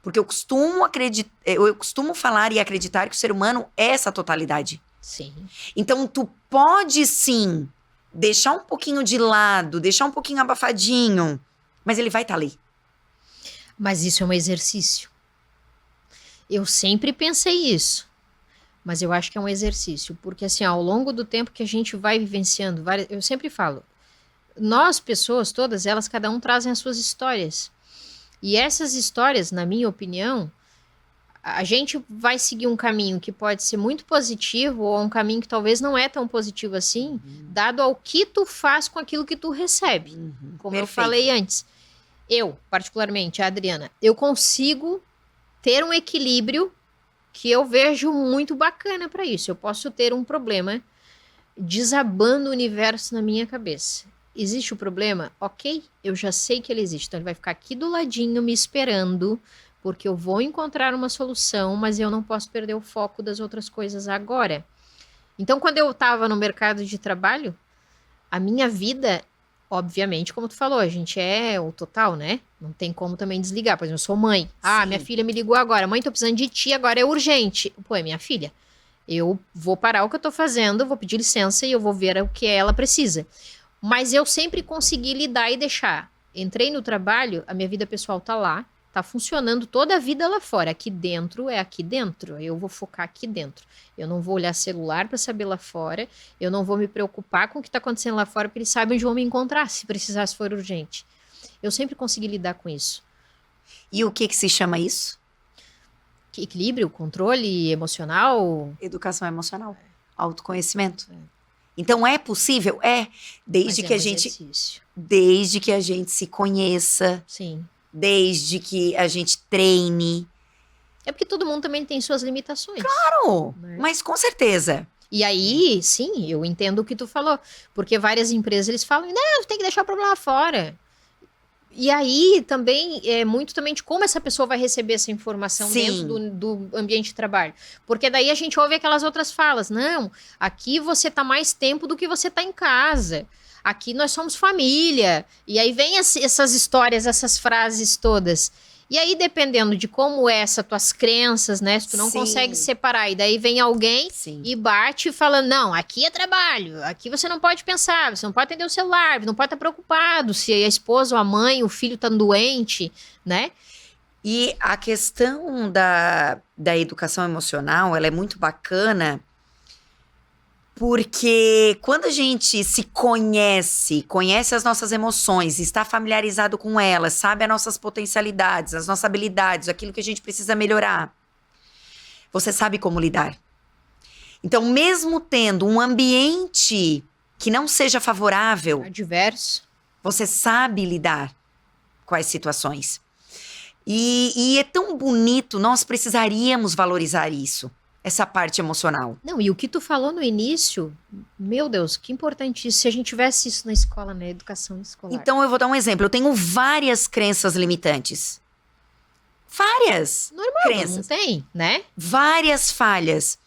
Porque eu costumo falar e acreditar que o ser humano é essa totalidade. Sim. Então, tu pode sim deixar um pouquinho de lado, deixar um pouquinho abafadinho, mas ele vai estar ali. Mas isso é um exercício. Eu sempre pensei isso. Mas eu acho que é um exercício. Porque assim, ao longo do tempo que a gente vai vivenciando, eu sempre falo, nós, pessoas, todas elas, cada um trazem as suas histórias. E essas histórias, na minha opinião, a gente vai seguir um caminho que pode ser muito positivo ou um caminho que talvez não é tão positivo assim, dado ao que tu faz com aquilo que tu recebe. Como Perfeito. eu falei antes. Eu, particularmente, a Adriana, eu consigo ter um equilíbrio que eu vejo muito bacana para isso. Eu posso ter um problema desabando o universo na minha cabeça. Existe o problema? Ok, eu já sei que ele existe. Então ele vai ficar aqui do ladinho me esperando, porque eu vou encontrar uma solução, mas eu não posso perder o foco das outras coisas agora. Então, quando eu estava no mercado de trabalho, a minha vida, obviamente, como tu falou, a gente é o total, né? Não tem como também desligar. Por exemplo, eu sou mãe. Sim. Minha filha me ligou agora. Mãe, tô precisando de ti, agora é urgente. Pô, é minha filha. Eu vou parar o que eu tô fazendo, vou pedir licença e eu vou ver o que ela precisa. Mas eu sempre consegui lidar e deixar. Entrei no trabalho, a minha vida pessoal tá lá, tá funcionando toda a vida lá fora. Aqui dentro é aqui dentro. Eu vou focar aqui dentro. Eu não vou olhar celular para saber lá fora. Eu não vou me preocupar com o que tá acontecendo lá fora, porque eles sabem onde vão me encontrar, se precisar, se for urgente. Eu sempre consegui lidar com isso. E o que se chama isso? Equilíbrio, controle emocional. Educação emocional. Autoconhecimento. Então é possível? Desde que a gente se conheça. Sim. Desde que a gente treine. É porque todo mundo também tem suas limitações. Claro, mas com certeza. E aí, sim, eu entendo o que tu falou. Porque várias empresas, eles falam, não, tem que deixar o problema fora. E aí também é muito também de como essa pessoa vai receber essa informação Sim. dentro do ambiente de trabalho. Porque daí a gente ouve aquelas outras falas. Não, aqui você tá mais tempo do que você tá em casa. Aqui nós somos família. E aí vem essas histórias, essas frases todas. E aí, dependendo de como é essas tuas crenças, né? Se tu não Sim. consegue separar, e daí vem alguém Sim. e bate falando, não, aqui é trabalho, aqui você não pode pensar, você não pode atender o celular, não pode estar preocupado se a esposa ou a mãe, o filho tá doente, né? E a questão da educação emocional, ela é muito bacana, porque quando a gente se conhece as nossas emoções, está familiarizado com elas, sabe as nossas potencialidades, as nossas habilidades, aquilo que a gente precisa melhorar, você sabe como lidar. Então, mesmo tendo um ambiente que não seja favorável, Adverso. você sabe lidar com as situações. E é tão bonito, nós precisaríamos valorizar isso, essa parte emocional. Não, e o que tu falou no início, meu Deus, que importante isso, se a gente tivesse isso na escola, na educação escolar. Então, eu vou dar um exemplo. Eu tenho várias crenças limitantes. Várias Normal, crenças. não tem, né? Várias falhas.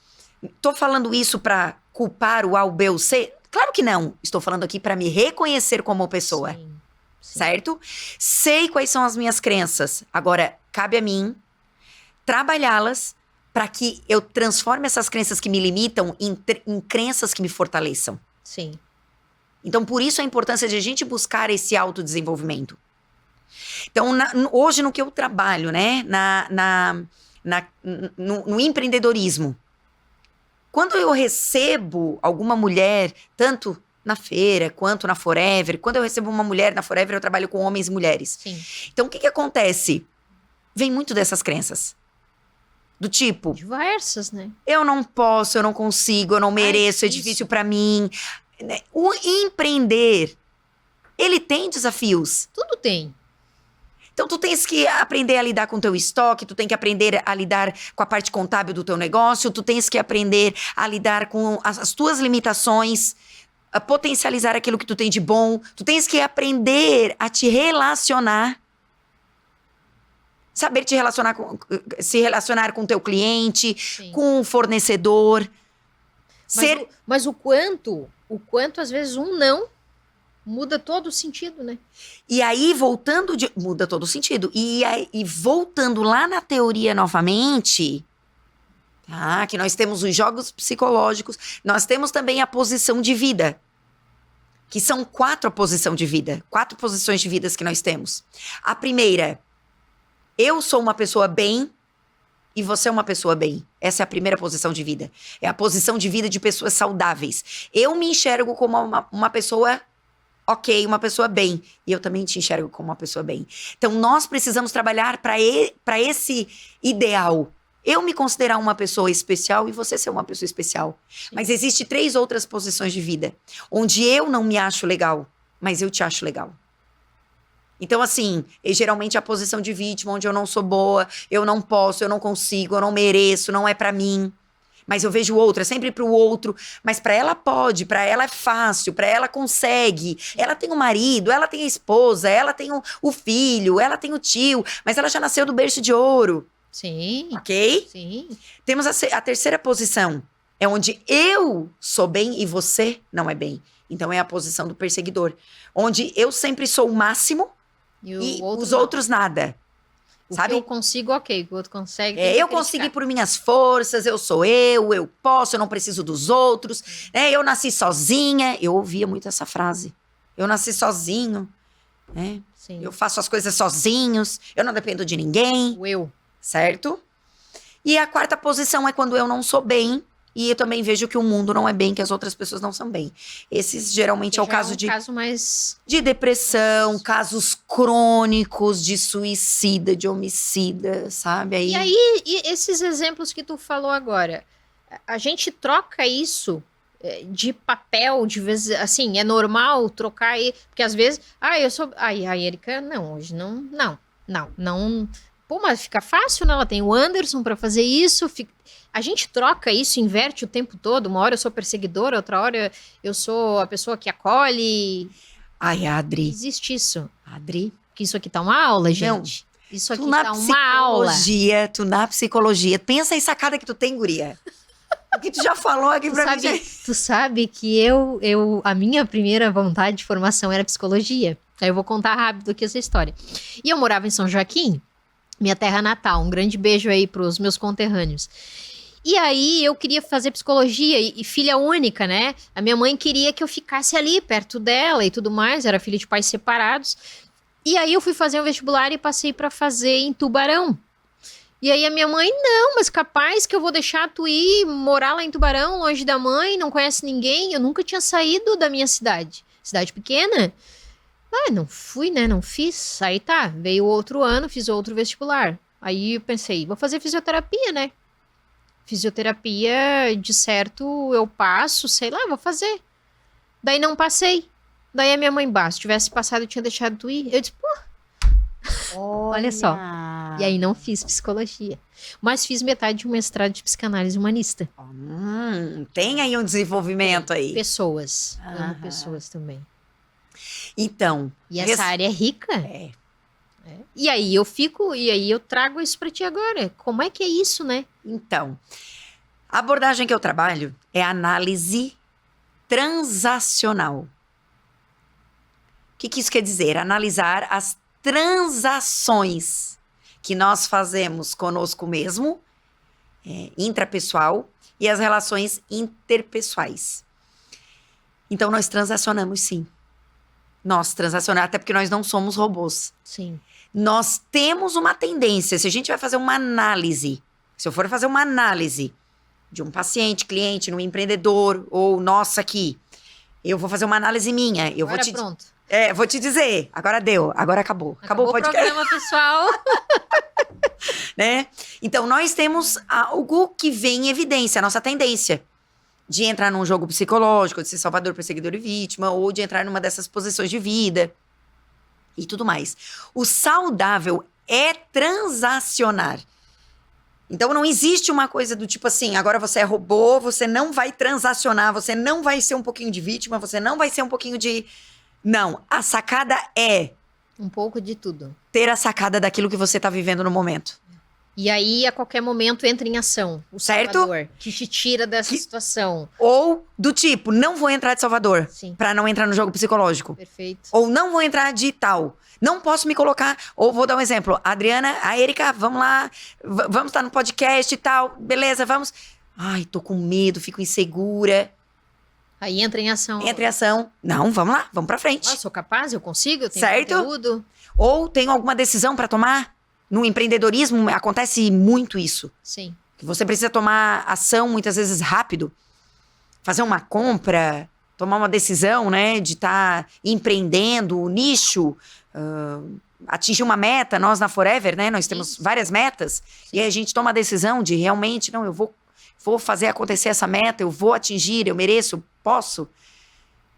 Tô falando isso para culpar o A, o B, o C? Claro que não. Estou falando aqui para me reconhecer como pessoa. Sim, sim. Certo? Sei quais são as minhas crenças. Agora, cabe a mim trabalhá-las para que eu transforme essas crenças que me limitam em crenças que me fortaleçam. Sim. Então, por isso a importância de a gente buscar esse autodesenvolvimento. Então, hoje no que eu trabalho, né, no empreendedorismo, quando eu recebo alguma mulher, tanto na feira quanto na Forever, quando eu recebo uma mulher na Forever, eu trabalho com homens e mulheres. Sim. Então, o que acontece? Vem muito dessas crenças. Do tipo, Diversas, né? eu não posso, eu não consigo, eu não mereço, é isso. difícil pra mim. O empreender, ele tem desafios. Tudo tem. Então, tu tens que aprender a lidar com o teu estoque, tu tem que aprender a lidar com a parte contábil do teu negócio, tu tens que aprender a lidar com as tuas limitações, a potencializar aquilo que tu tem de bom. Tu tens que aprender a te relacionar. Saber se relacionar com o teu cliente, Sim. com o fornecedor. Mas o quanto às vezes um não muda todo o sentido, né? E aí, muda todo o sentido. E voltando lá na teoria novamente, tá? Que nós temos os jogos psicológicos, nós temos também a posição de vida. Que são 4 posições de vida. 4 posições de vida que nós temos. A primeira, eu sou uma pessoa bem e você é uma pessoa bem. Essa é a primeira posição de vida. É a posição de vida de pessoas saudáveis. Eu me enxergo como uma pessoa ok, uma pessoa bem. E eu também te enxergo como uma pessoa bem. Então, nós precisamos trabalhar para esse ideal. Eu me considerar uma pessoa especial e você ser uma pessoa especial. Sim. Mas existe 3 outras posições de vida. Onde eu não me acho legal, mas eu te acho legal. Então, assim, geralmente a posição de vítima, onde eu não sou boa, eu não posso, eu não consigo, eu não mereço, não é pra mim. Mas eu vejo o outro, é sempre pro outro. Mas pra ela pode, pra ela é fácil, pra ela consegue. Ela tem o marido, ela tem a esposa, ela tem o filho, ela tem o tio. Mas ela já nasceu do berço de ouro. Sim. Ok? Sim. Temos a terceira posição. É onde eu sou bem e você não é bem. Então é a posição do perseguidor. Onde eu sempre sou o máximo e os outros nada. Sabe? Que eu consigo, ok. O outro consegue. tem que Eu criticar. consegui por minhas forças, eu sou eu posso, eu não preciso dos outros. Eu nasci sozinha. Eu ouvia muito essa frase. Eu nasci sozinho. Né? Sim. Eu faço as coisas sozinhos. Eu não dependo de ninguém. O eu. Certo? E a 4ª posição é quando eu não sou bem. E eu também vejo que o mundo não é bem, que as outras pessoas não são bem. Esses geralmente é o caso mais de depressão, casos crônicos de suicida, de homicida, sabe? E aí, esses exemplos que tu falou agora, a gente troca isso de papel, de vez, assim, é normal trocar aí, porque às vezes, eu sou, a Erika, não, hoje não, pô, mas fica fácil, né? Ela tem o Anderson pra fazer isso, a gente troca isso, inverte o tempo todo. Uma hora eu sou perseguidora, outra hora eu sou a pessoa que acolhe. Ai, Adri. Existe isso. Adri. porque isso aqui tá uma aula, gente. Isso aqui tá uma aula. Tu na psicologia, pensa em sacada que tu tem, guria. O que tu já falou aqui pra mim. Tu sabe que a minha primeira vontade de formação era psicologia. Aí eu vou contar rápido aqui essa história. E eu morava em São Joaquim, minha terra natal. Um grande beijo aí pros meus conterrâneos. E aí eu queria fazer psicologia e filha única, né? A minha mãe queria que eu ficasse ali perto dela e tudo mais. Era filha de pais separados. E aí eu fui fazer um vestibular e passei para fazer em Tubarão. E aí a minha mãe, não, mas capaz que eu vou deixar tu ir morar lá em Tubarão, longe da mãe, não conhece ninguém. Eu nunca tinha saído da minha cidade. Cidade pequena. Ah, não fui, né? Não fiz. Aí tá, veio outro ano, fiz outro vestibular. Aí eu pensei, vou fazer fisioterapia, né? Fisioterapia, de certo, eu passo, sei lá, vou fazer. Daí não passei. Daí a minha mãe, se tivesse passado, eu tinha deixado tu ir. Eu disse, pô, olha só. E aí não fiz psicologia. Mas fiz metade de um mestrado de psicanálise humanista. Tem aí um desenvolvimento aí. Pessoas. Amo pessoas também. Então. E essa área é rica. É. E aí eu trago isso pra ti agora. Como é que é isso, né? Então, a abordagem que eu trabalho é análise transacional. O que isso quer dizer? Analisar as transações que nós fazemos conosco mesmo, intrapessoal, e as relações interpessoais. Então, nós transacionamos, sim. Nós transacionamos, até porque nós não somos robôs. Sim. Nós temos uma tendência, se a gente vai fazer uma análise, se eu for fazer uma análise de um paciente, cliente, um empreendedor, ou nossa aqui, eu vou fazer uma análise minha. Pronto. Vou te dizer, agora deu, agora acabou. Acabou o podcast. Programa, pessoal. Né? Então, nós temos algo que vem em evidência, a nossa tendência de entrar num jogo psicológico, de ser salvador, perseguidor e vítima, ou de entrar numa dessas posições de vida e tudo mais. O saudável é transacionar. Então, não existe uma coisa do tipo assim, agora você é robô, você não vai transacionar, você não vai ser um pouquinho de vítima, você não vai ser um pouquinho de... Não, a sacada é... Um pouco de tudo. Ter a sacada daquilo que você tá vivendo no momento. E aí, a qualquer momento, entra em ação o certo? Salvador, que te tira dessa situação. Ou do tipo, não vou entrar de Salvador, pra não entrar no jogo psicológico. Perfeito. Ou não vou entrar de tal. Não posso me colocar... Ou vou dar um exemplo. A Adriana, a Erika, vamos lá, vamos estar no podcast e tal. Beleza, vamos... Ai, tô com medo, fico insegura. Aí entra em ação. Entra em ação. Não, vamos lá, vamos pra frente. Eu sou capaz, eu consigo, eu tenho certo? conteúdo. Ou tenho alguma decisão pra tomar. No empreendedorismo acontece muito isso. Sim. Que você precisa tomar ação muitas vezes rápido. Fazer uma compra, tomar uma decisão, né? De estar empreendendo, nicho, atingir uma meta. Nós na Forever, né? Nós temos várias metas. Sim. E aí a gente toma a decisão de realmente, não, eu vou fazer acontecer essa meta, eu vou atingir, eu mereço, posso.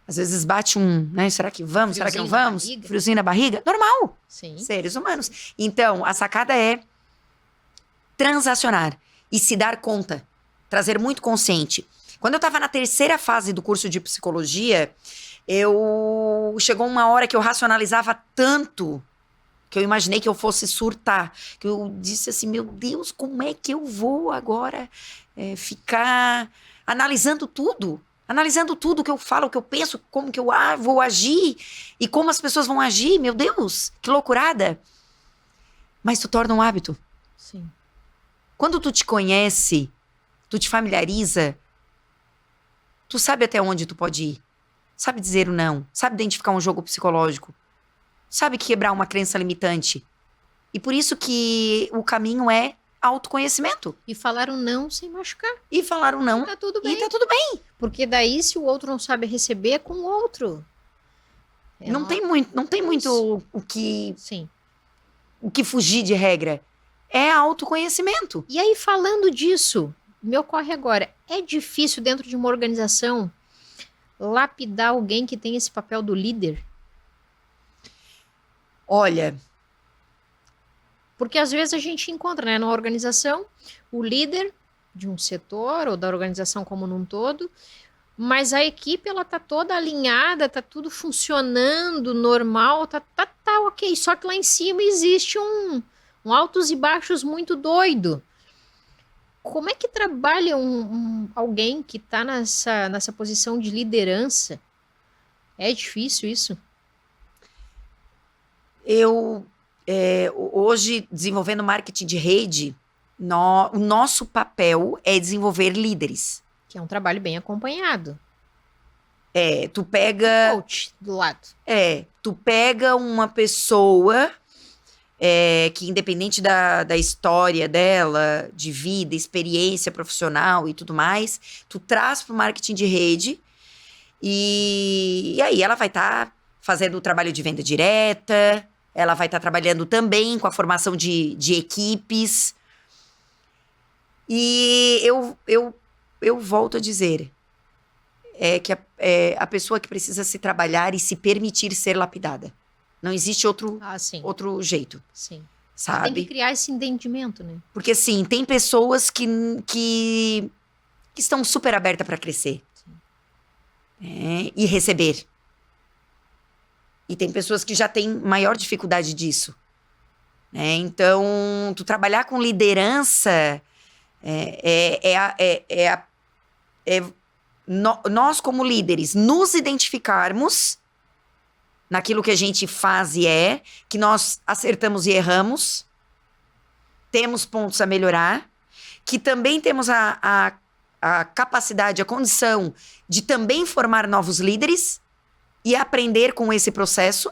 Às vezes bate né? Será que vamos? Será que não vamos? Friozinho na barriga. Normal. Sim. Seres humanos. Então, a sacada é transacionar e se dar conta. Trazer muito consciente. Quando eu estava na terceira fase do curso de psicologia, chegou uma hora que eu racionalizava tanto que eu imaginei que eu fosse surtar. Que eu disse assim, meu Deus, como é que eu vou agora ficar analisando tudo? Analisando tudo o que eu falo, o que eu penso, como que eu vou agir e como as pessoas vão agir. Meu Deus, que loucurada. Mas tu torna um hábito. Sim. Quando tu te conhece, tu te familiariza, tu sabe até onde tu pode ir. Sabe dizer o não. Sabe identificar um jogo psicológico. Sabe quebrar uma crença limitante. E por isso que o caminho é autoconhecimento. E falar um não sem machucar. E falar um não. E tá tudo bem. E tá tudo bem. Porque daí, se o outro não sabe receber, é com o outro. Não tem muito o que... Sim. O que fugir de regra. É autoconhecimento. E aí, falando disso, me ocorre agora, é difícil dentro de uma organização lapidar alguém que tem esse papel do líder? Olha... Porque às vezes a gente encontra, né, numa organização, o líder de um setor ou da organização como num todo, Mas a equipe, ela tá toda alinhada, tá tudo funcionando normal, tá ok. Só que lá em cima existe um altos e baixos muito doido. Como é que trabalha alguém que tá nessa posição de liderança? É difícil isso? Eu, hoje, desenvolvendo marketing de rede, o nosso papel é desenvolver líderes. Que é um trabalho bem acompanhado. Tu pega... Coach do lado. Tu pega uma pessoa que independente da história dela, de vida, experiência profissional e tudo mais, tu traz para o marketing de rede e aí ela vai estar fazendo o trabalho de venda direta, ela vai estar trabalhando também com a formação de equipes. E eu volto a dizer, que a pessoa que precisa se trabalhar e se permitir ser lapidada. Não existe outro jeito. Sim. Sabe? Tem que criar esse entendimento, né? Porque, assim, tem pessoas que estão super abertas para crescer. E receber. E tem pessoas que já têm maior dificuldade disso. Então, tu trabalhar com liderança nós, como líderes, nos identificarmos naquilo que a gente faz que nós acertamos e erramos, temos pontos a melhorar, que também temos a capacidade, a condição de também formar novos líderes e aprender com esse processo.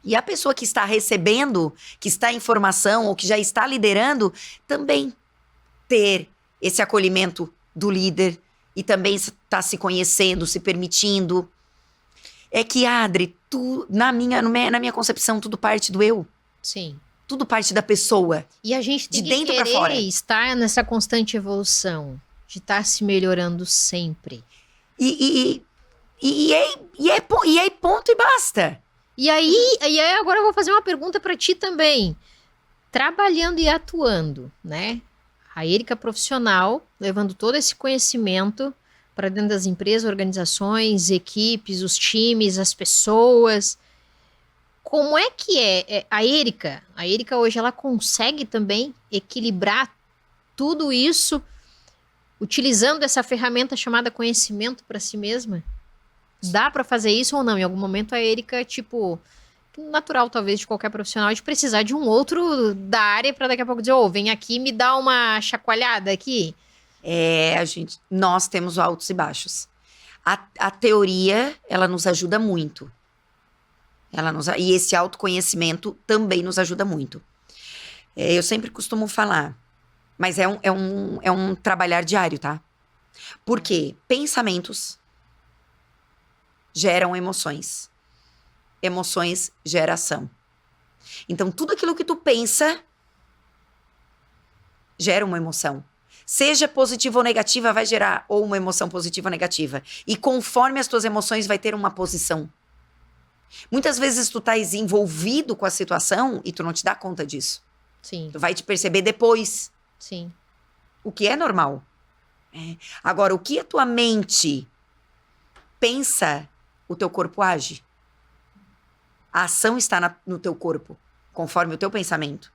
E a pessoa que está recebendo, que está em formação ou que já está liderando, também ter esse acolhimento do líder e também está se conhecendo, se permitindo. É que, Adri, na minha concepção, tudo parte do eu. Sim. Tudo parte da pessoa. E a gente tem de que dentro para fora. Estar nessa constante evolução, de estar se melhorando sempre. E é ponto e basta. E aí agora eu vou fazer uma pergunta para ti também. Trabalhando e atuando, né? A Erika profissional, levando todo esse conhecimento para dentro das empresas, organizações, equipes, os times, as pessoas. Como é que é a Erika? A Erika hoje ela consegue também equilibrar tudo isso utilizando essa ferramenta chamada conhecimento para si mesma? Dá para fazer isso ou não? Em algum momento a Erika, natural talvez de qualquer profissional, de precisar de um outro da área para daqui a pouco dizer, vem aqui me dá uma chacoalhada aqui. Nós temos altos e baixos. A teoria, ela nos ajuda muito. E esse autoconhecimento também nos ajuda muito. Eu sempre costumo falar, mas é um trabalhar diário, tá? Porque pensamentos geram emoções. Emoções geram ação. Então, tudo aquilo que tu pensa gera uma emoção. Seja positiva ou negativa, vai gerar ou uma emoção positiva ou negativa. E conforme as tuas emoções, vai ter uma posição. Muitas vezes tu estás envolvido com a situação e tu não te dá conta disso. Sim. Tu vai te perceber depois. Sim. O que é normal. Agora, o que a tua mente pensa, o teu corpo age. A ação está no teu corpo, conforme o teu pensamento.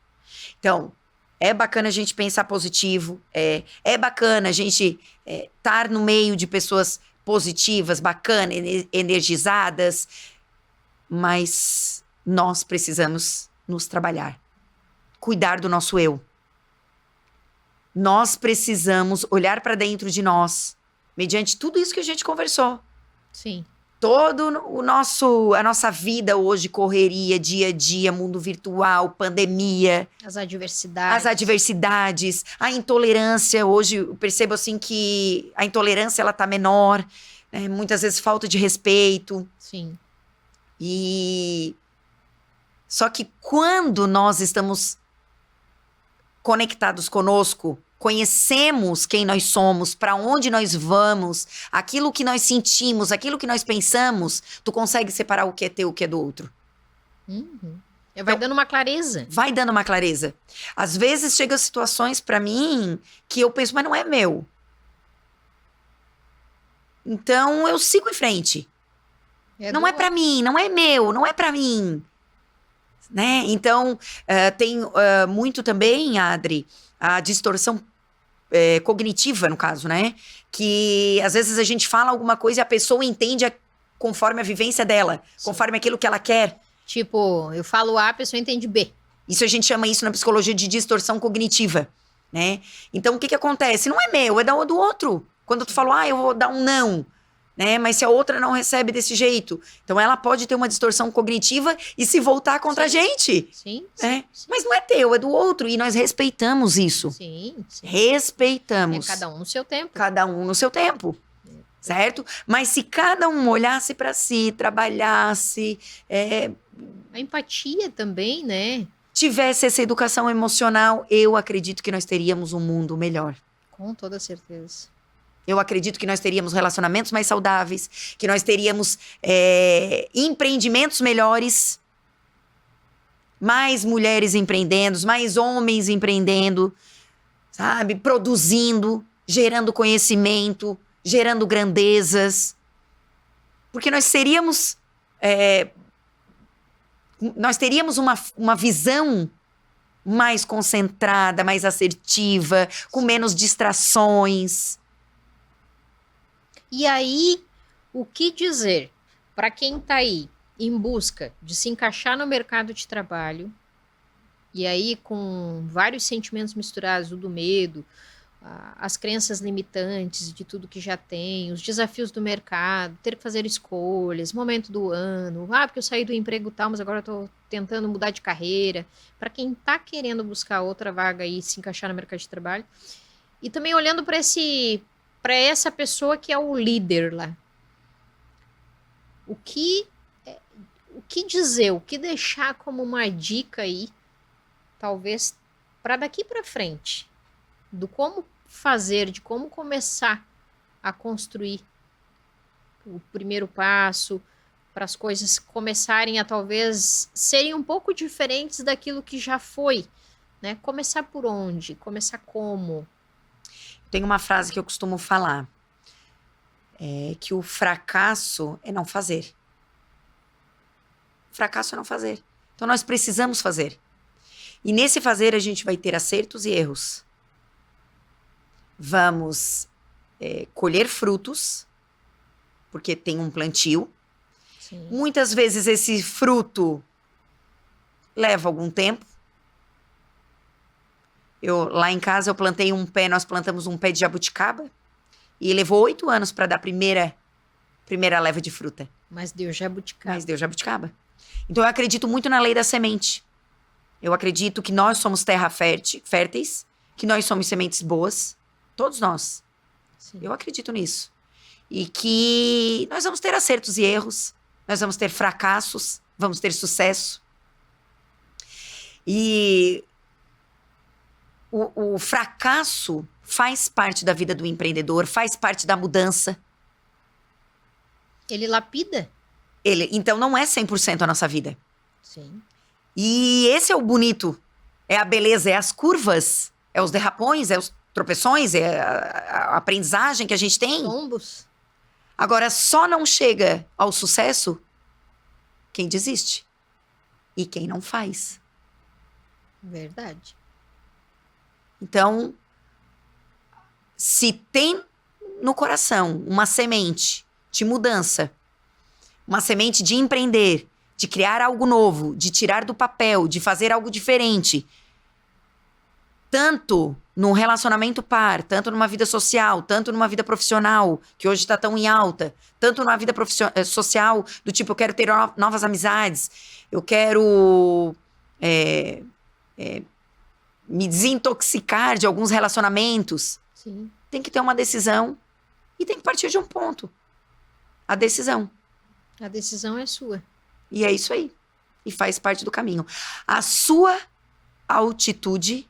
Então, é bacana a gente pensar positivo, é bacana a gente estar no meio de pessoas positivas, bacanas, energizadas, mas nós precisamos nos trabalhar, cuidar do nosso eu. Nós precisamos olhar para dentro de nós, mediante tudo isso que a gente conversou. Sim. Todo a nossa vida hoje, correria, dia a dia, mundo virtual, pandemia. As adversidades. A intolerância. Hoje eu percebo assim que a intolerância ela tá menor, né? Muitas vezes falta de respeito. Sim. Só que quando nós estamos conectados conosco, conhecemos quem nós somos, para onde nós vamos, aquilo que nós sentimos, aquilo que nós pensamos, tu consegue separar o que é teu e o que é do outro. Vai dando uma clareza. Vai dando uma clareza. Às vezes chegam situações para mim que eu penso, mas não é meu. Então, eu sigo em frente. Não é pra mim, não é meu, não é pra mim. Né? Então, tem muito também, Adri, a distorção cognitiva, no caso, né? Que às vezes a gente fala alguma coisa e a pessoa entende conforme a vivência dela, conforme aquilo que ela quer. Tipo, eu falo A, a pessoa entende B. Isso a gente chama isso na psicologia de distorção cognitiva, né? Então, o que acontece? Não é meu, é do outro. Quando tu falou, eu vou dar um não, né? Mas se a outra não recebe desse jeito, então ela pode ter uma distorção cognitiva e se voltar contra a gente. Sim, né? sim. Mas não é teu, é do outro. E nós respeitamos isso. Sim. Respeitamos. É cada um no seu tempo. Cada um no seu tempo. Certo? Mas se cada um olhasse para si, trabalhasse, A empatia também, né? tivesse essa educação emocional, eu acredito que nós teríamos um mundo melhor. Com toda certeza. Eu acredito que nós teríamos relacionamentos mais saudáveis, que nós teríamos empreendimentos melhores, mais mulheres empreendendo, mais homens empreendendo, sabe? Produzindo, gerando conhecimento, gerando grandezas. Porque nós teríamos uma visão mais concentrada, mais assertiva, com menos distrações. E aí, o que dizer para quem está aí em busca de se encaixar no mercado de trabalho, e aí com vários sentimentos misturados, o do medo, as crenças limitantes de tudo que já tem, os desafios do mercado, ter que fazer escolhas, momento do ano, porque eu saí do emprego tal, mas agora estou tentando mudar de carreira. Para quem está querendo buscar outra vaga e se encaixar no mercado de trabalho, e também olhando para essa pessoa que é o líder lá. O que dizer, o que deixar como uma dica aí, talvez para daqui para frente, do como fazer, de como começar a construir o primeiro passo, para as coisas começarem a talvez serem um pouco diferentes daquilo que já foi, né? Começar por onde? Começar como? Tem uma frase que eu costumo falar, que o fracasso é não fazer. Fracasso é não fazer. Então nós precisamos fazer. E nesse fazer a gente vai ter acertos e erros. Vamos colher frutos, porque tem um plantio. Sim. Muitas vezes esse fruto leva algum tempo. Lá em casa eu plantei nós plantamos um pé de jabuticaba e levou 8 anos para dar a primeira leva de fruta. Mas deu jabuticaba. Então eu acredito muito na lei da semente. Eu acredito que nós somos terra férteis, que nós somos sementes boas, todos nós. Sim. Eu acredito nisso. E que nós vamos ter acertos e erros, nós vamos ter fracassos, vamos ter sucesso. E o fracasso faz parte da vida do empreendedor, faz parte da mudança. Ele lapida. Então não é 100% a nossa vida. Sim. E esse é o bonito, é a beleza, é as curvas, é os derrapões, é os tropeções, é a aprendizagem que a gente tem. Tombos. Agora, só não chega ao sucesso quem desiste e quem não faz. Verdade. Então, se tem no coração uma semente de mudança, uma semente de empreender, de criar algo novo, de tirar do papel, de fazer algo diferente, tanto num relacionamento par, tanto numa vida social, tanto numa vida profissional, que hoje está tão em alta, tanto numa vida social, do tipo, eu quero ter novas amizades, eu quero me desintoxicar de alguns relacionamentos. Sim. Tem que ter uma decisão e tem que partir de um ponto. A decisão. A decisão é sua. E é isso aí. E faz parte do caminho. A sua altitude,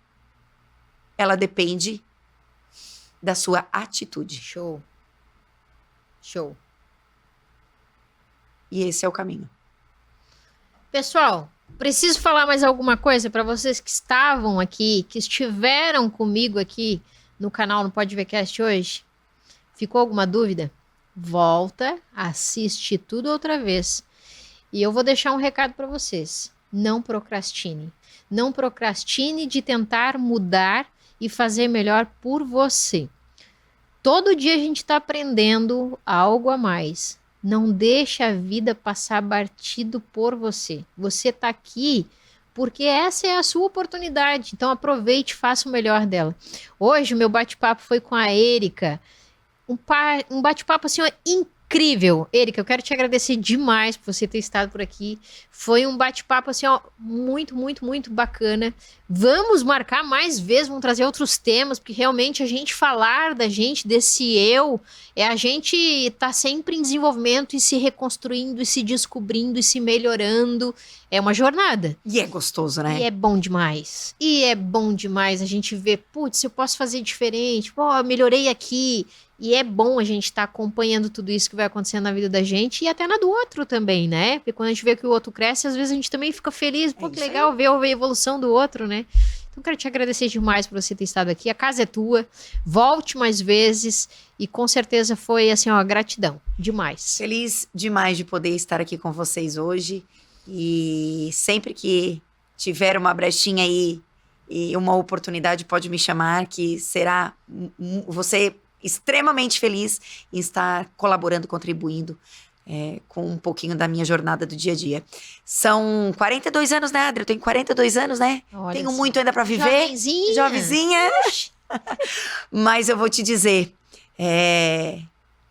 ela depende da sua atitude. Show. Show. E esse é o caminho. Pessoal, preciso falar mais alguma coisa para vocês que estavam aqui, que estiveram comigo aqui no canal, no PodVcast hoje. Ficou alguma dúvida? volta, assiste tudo outra vez. E eu vou deixar um recado para vocês. Não procrastine. Não procrastine de tentar mudar e fazer melhor por você. Todo dia a gente está aprendendo algo a mais. Não deixe a vida passar batido por você. Você está aqui porque essa é a sua oportunidade. Então aproveite e faça o melhor dela. Hoje o meu bate-papo foi com a Érica. Um bate-papo assim, ó, incrível. Érica, eu quero te agradecer demais por você ter estado por aqui. Foi um bate-papo assim, ó, muito, muito, muito bacana. Vamos marcar mais vezes, vamos trazer outros temas, porque realmente a gente falar da gente, desse eu, é a gente tá sempre em desenvolvimento e se reconstruindo e se descobrindo e se melhorando. É uma jornada. E é gostoso, né? E é bom demais. E é bom demais a gente ver, putz, eu posso fazer diferente. Pô, eu melhorei aqui. E é bom a gente estar acompanhando tudo isso que vai acontecendo na vida da gente e até na do outro também, né? Porque quando a gente vê que o outro cresce, às vezes a gente também fica feliz. Pô, que legal ver a evolução do outro, né? Então, quero te agradecer demais por você ter estado aqui. A casa é tua. Volte mais vezes. E com certeza foi, assim, ó, gratidão. Demais. Feliz demais de poder estar aqui com vocês hoje. E sempre que tiver uma brechinha aí e uma oportunidade, pode me chamar, que será você extremamente feliz em estar colaborando, contribuindo com um pouquinho da minha jornada do dia a dia. São 42 anos, né, Adri? Eu tenho 42 anos, né? Olha Tenho só. muito ainda para viver. Jovenzinha. Jovenzinha. Mas eu vou te dizer,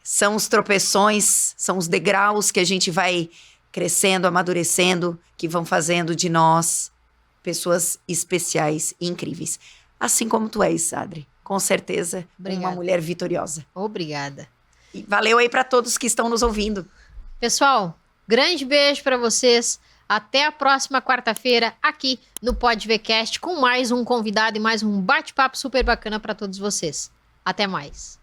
são os tropeções, são os degraus que a gente vai crescendo, amadurecendo, que vão fazendo de nós pessoas especiais e incríveis. Assim como tu és, Adri. Com certeza, Obrigada. uma mulher vitoriosa. Obrigada. E valeu aí para todos que estão nos ouvindo. Pessoal, grande beijo para vocês. Até a próxima quarta-feira aqui no Pode Ver Cast com mais um convidado e mais um bate-papo super bacana para todos vocês. Até mais.